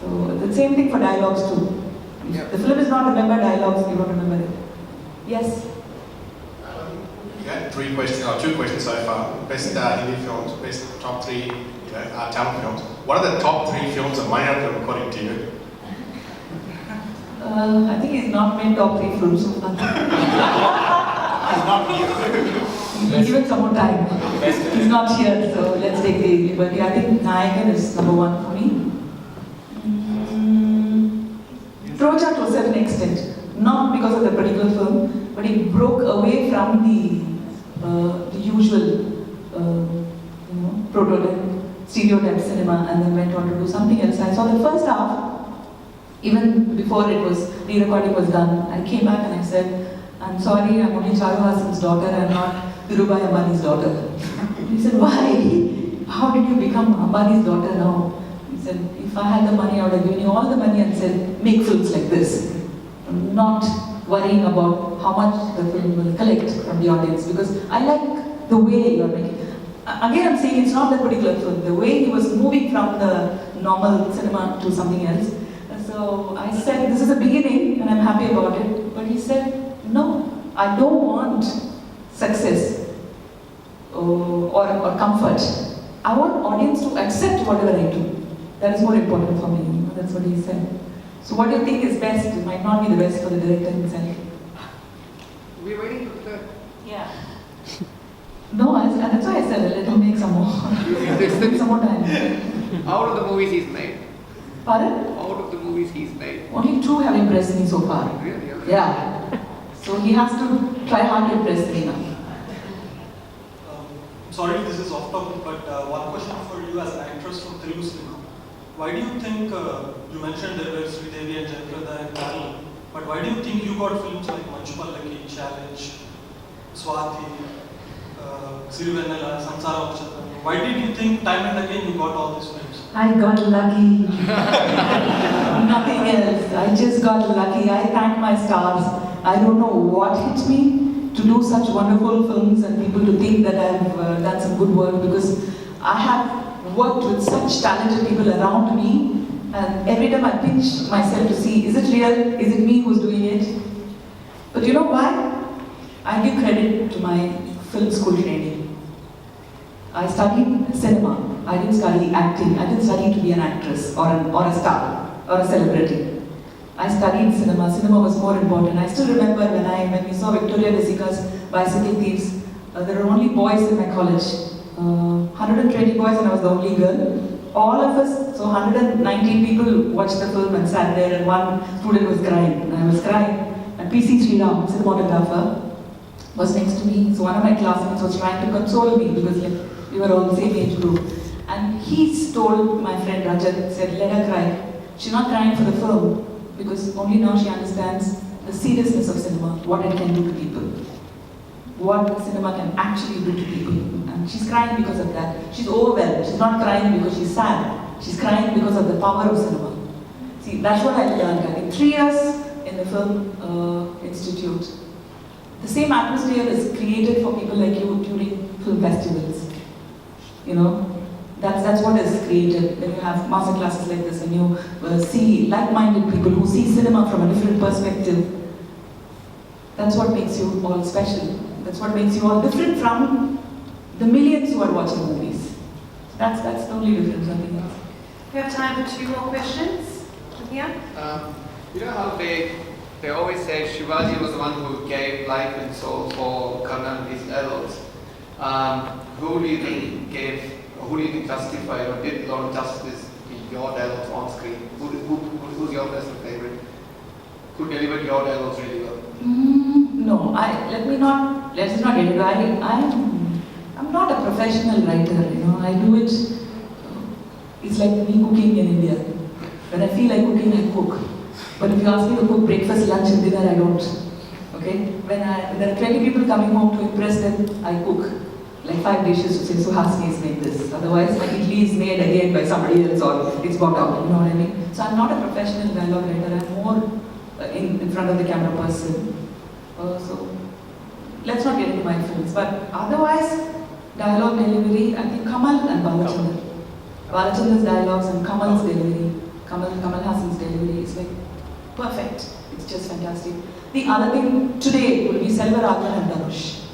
So the same thing for dialogues too. If the film is not remember dialogues, you don't remember it. Yes? Okay, 2 questions so far. Best Hindi films, best top 3 Tamil films. What are the top 3 films of Maniratnam according to you? I think he's not made top 3 films so far. He's not here. Give it some more time. He's not here, so let's take the liberty. I think Nayakan is number 1 for me. Roja to a certain extent, not because of the particular film, but it broke away from the usual prototype, stereotype cinema and then went on to do something else. I saw the first half, even before re-recording was done. I came back and I said, I'm sorry, I'm only Charu Hassan's daughter, I'm not Dhirubhai Ambani's daughter. He said, why? How did you become Ambani's daughter now? He said, if I had the money, I would have given you all the money and said, make films like this. I'm not worrying about how much the film will collect from the audience because I like the way you are making. Again, I'm saying it's not that particular film. The way he was moving from the normal cinema to something else. So I said, this is a beginning and I'm happy about it. But he said, no, I don't want success or comfort. I want audience to accept whatever I do. That is more important for me. That's what he said. So what do you think is best? It might not be the best for the director himself. We're waiting for the Yeah. No, and that's why I said let him make some more. Some more time. Out of the movies he's made. Pardon? Out of the movies he's made. Only 2 have impressed me so far. Really? Okay. Yeah. So he has to try hard to impress me now. Sorry if this is off topic, but one question for you as an actress from Telugu cinema. Why do you think, you mentioned there were Sridevi and Jayapradha and Carol, but why do you think you got films like Manchupallaki, Challenge, Swati, Sirivennela, Sansara Vakshatra? Why did you think time and again you got all these films? I got lucky. Nothing else. I just got lucky. I thank my stars. I don't know what hit me to do such wonderful films and people to think that I've done some good work, because I have worked with such talented people around me, and every time I pinch myself to see, is it real? Is it me who's doing it? But you know why? I give credit to my film school training. I studied cinema. I didn't study acting. I didn't study to be an actress or a star or a celebrity. I studied cinema. Cinema was more important. I still remember when we saw Victoria De Sica's Bicycle Thieves, there were only boys in my college. 120 boys and I was the only girl. All of us, so 119 people watched the film and sat there, and one student was crying. And I was crying. And PC Sriram, cinematographer, was next to me. So one of my classmates was trying to console me because we were all the same age group. And he told my friend Rajat, said, let her cry. She's not crying for the film, because only now she understands the seriousness of cinema, what it can do to people, what cinema can actually do to people. And she's crying because of that. She's overwhelmed. She's not crying because she's sad. She's crying because of the power of cinema. See, that's what I learned. I think 3 years in the Film Institute. The same atmosphere is created for people like you during film festivals. You know, that's what is created when you have masterclasses like this, when you see like-minded people who see cinema from a different perspective. That's what makes you all special. That's what makes you all different from the millions who are watching movies. That's the only difference, nothing else. We have time for 2 more questions. Here. You know how they always say Shivaji was the one who gave life and soul for Karna and his dialogues. Who do you think justified or did a lot of justice in your dialogues on screen? Who's your personal favorite? Who delivered your dialogues really well? No, let's not get it. I'm not a professional writer, you know. I do it, it's like me cooking in India. When I feel like cooking, I cook. But if you ask me to cook breakfast, lunch and dinner, I don't. Okay? When there are 20 people coming home to impress them, I cook. Like 5 dishes to say, Suhasini has made this. Otherwise, my idli is made again by somebody else or it's bought out, you know what I mean? So I'm not a professional dialogue writer, I'm more in front of the camera person. So let's not get into my films. But otherwise, dialogue delivery, I think Kamal and Balachandran. Balachandra's dialogues and Kamal's delivery, Kamal Hassan's delivery is like perfect. It's just fantastic. The other thing today will be Selva Raghavan and Dhanush.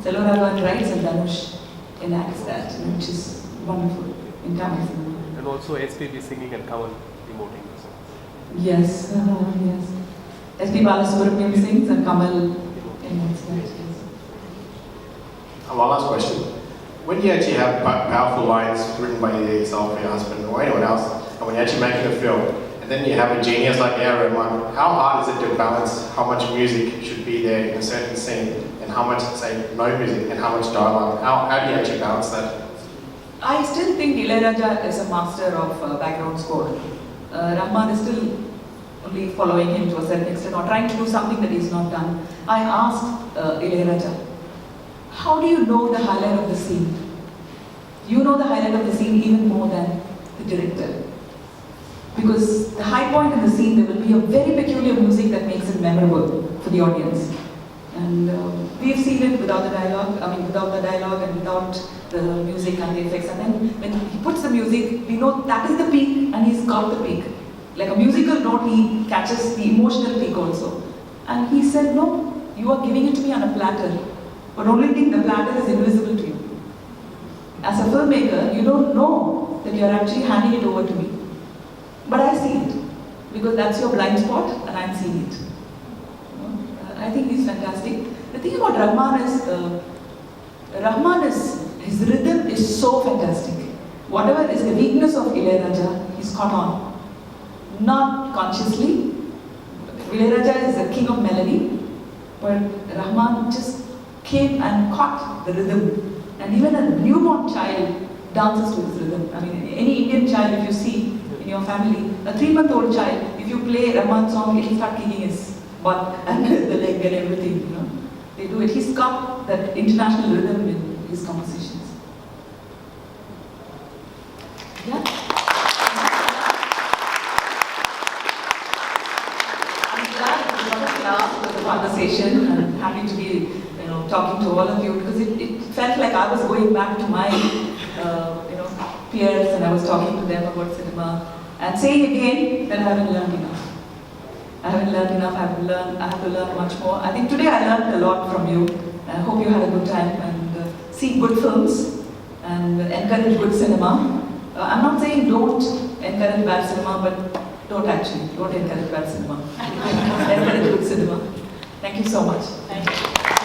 Selva Raghavan writes and Dhanush enacts that, which is wonderful in Tamil cinema. And also SPB singing and Kamal emoting. Yes, yes. S.P. Balasubramaniam sings and Kamal emotes that. Yes. One last question. When you actually have powerful lines written by either yourself or your husband or anyone else, and when you're actually making a film, and then you have a genius like A.R. Rahman, how hard is it to balance how much music should be there in a certain scene, and how much, say, no music, and how much dialogue? How do you actually balance that? I still think Ilayaraja is a master of background score. Rahman is still only following him to a certain extent or trying to do something that he's not done. I asked Ilayaraja, how do you know the highlight of the scene? You know the highlight of the scene even more than the director. Because the high point in the scene, there will be a very peculiar music that makes it memorable for the audience. And we've seen it without the dialogue, without the dialogue and without the music and the effects. And then when he puts the music, we know that is the peak and he's got the peak. Like a musical note, he catches the emotional peak also. And he said, no, you are giving it to me on a platter. But only thing, the platter is invisible to you. As a filmmaker, you don't know that you're actually handing it over to me. But I see it. Because that's your blind spot and I'm seeing it. I think he's fantastic. The thing about Rahman is, his rhythm is so fantastic. Whatever is the weakness of Ilayaraja, he's caught on. Not consciously. Ilayaraja is the king of melody, but Rahman just came and caught the rhythm. And even a newborn child dances to his rhythm. I mean, any Indian child, if you see in your family, a 3-month-old child, if you play Rahman song, it will start kicking his butt and the leg and everything, you know. They do it. He's got that international rhythm in his compositions. Yeah. I'm glad it was a class with the conversation. I'm happy to be, talking to all of you because it felt like I was going back to my, peers and I was talking to them about cinema and saying again that I haven't learned enough. I haven't learned enough. I have to learn much more. I think today I learned a lot from you. I hope you had a good time and see good films and encourage good cinema. I'm not saying don't encourage bad cinema, but don't encourage bad cinema. Encourage good cinema. Thank you so much. Thank you.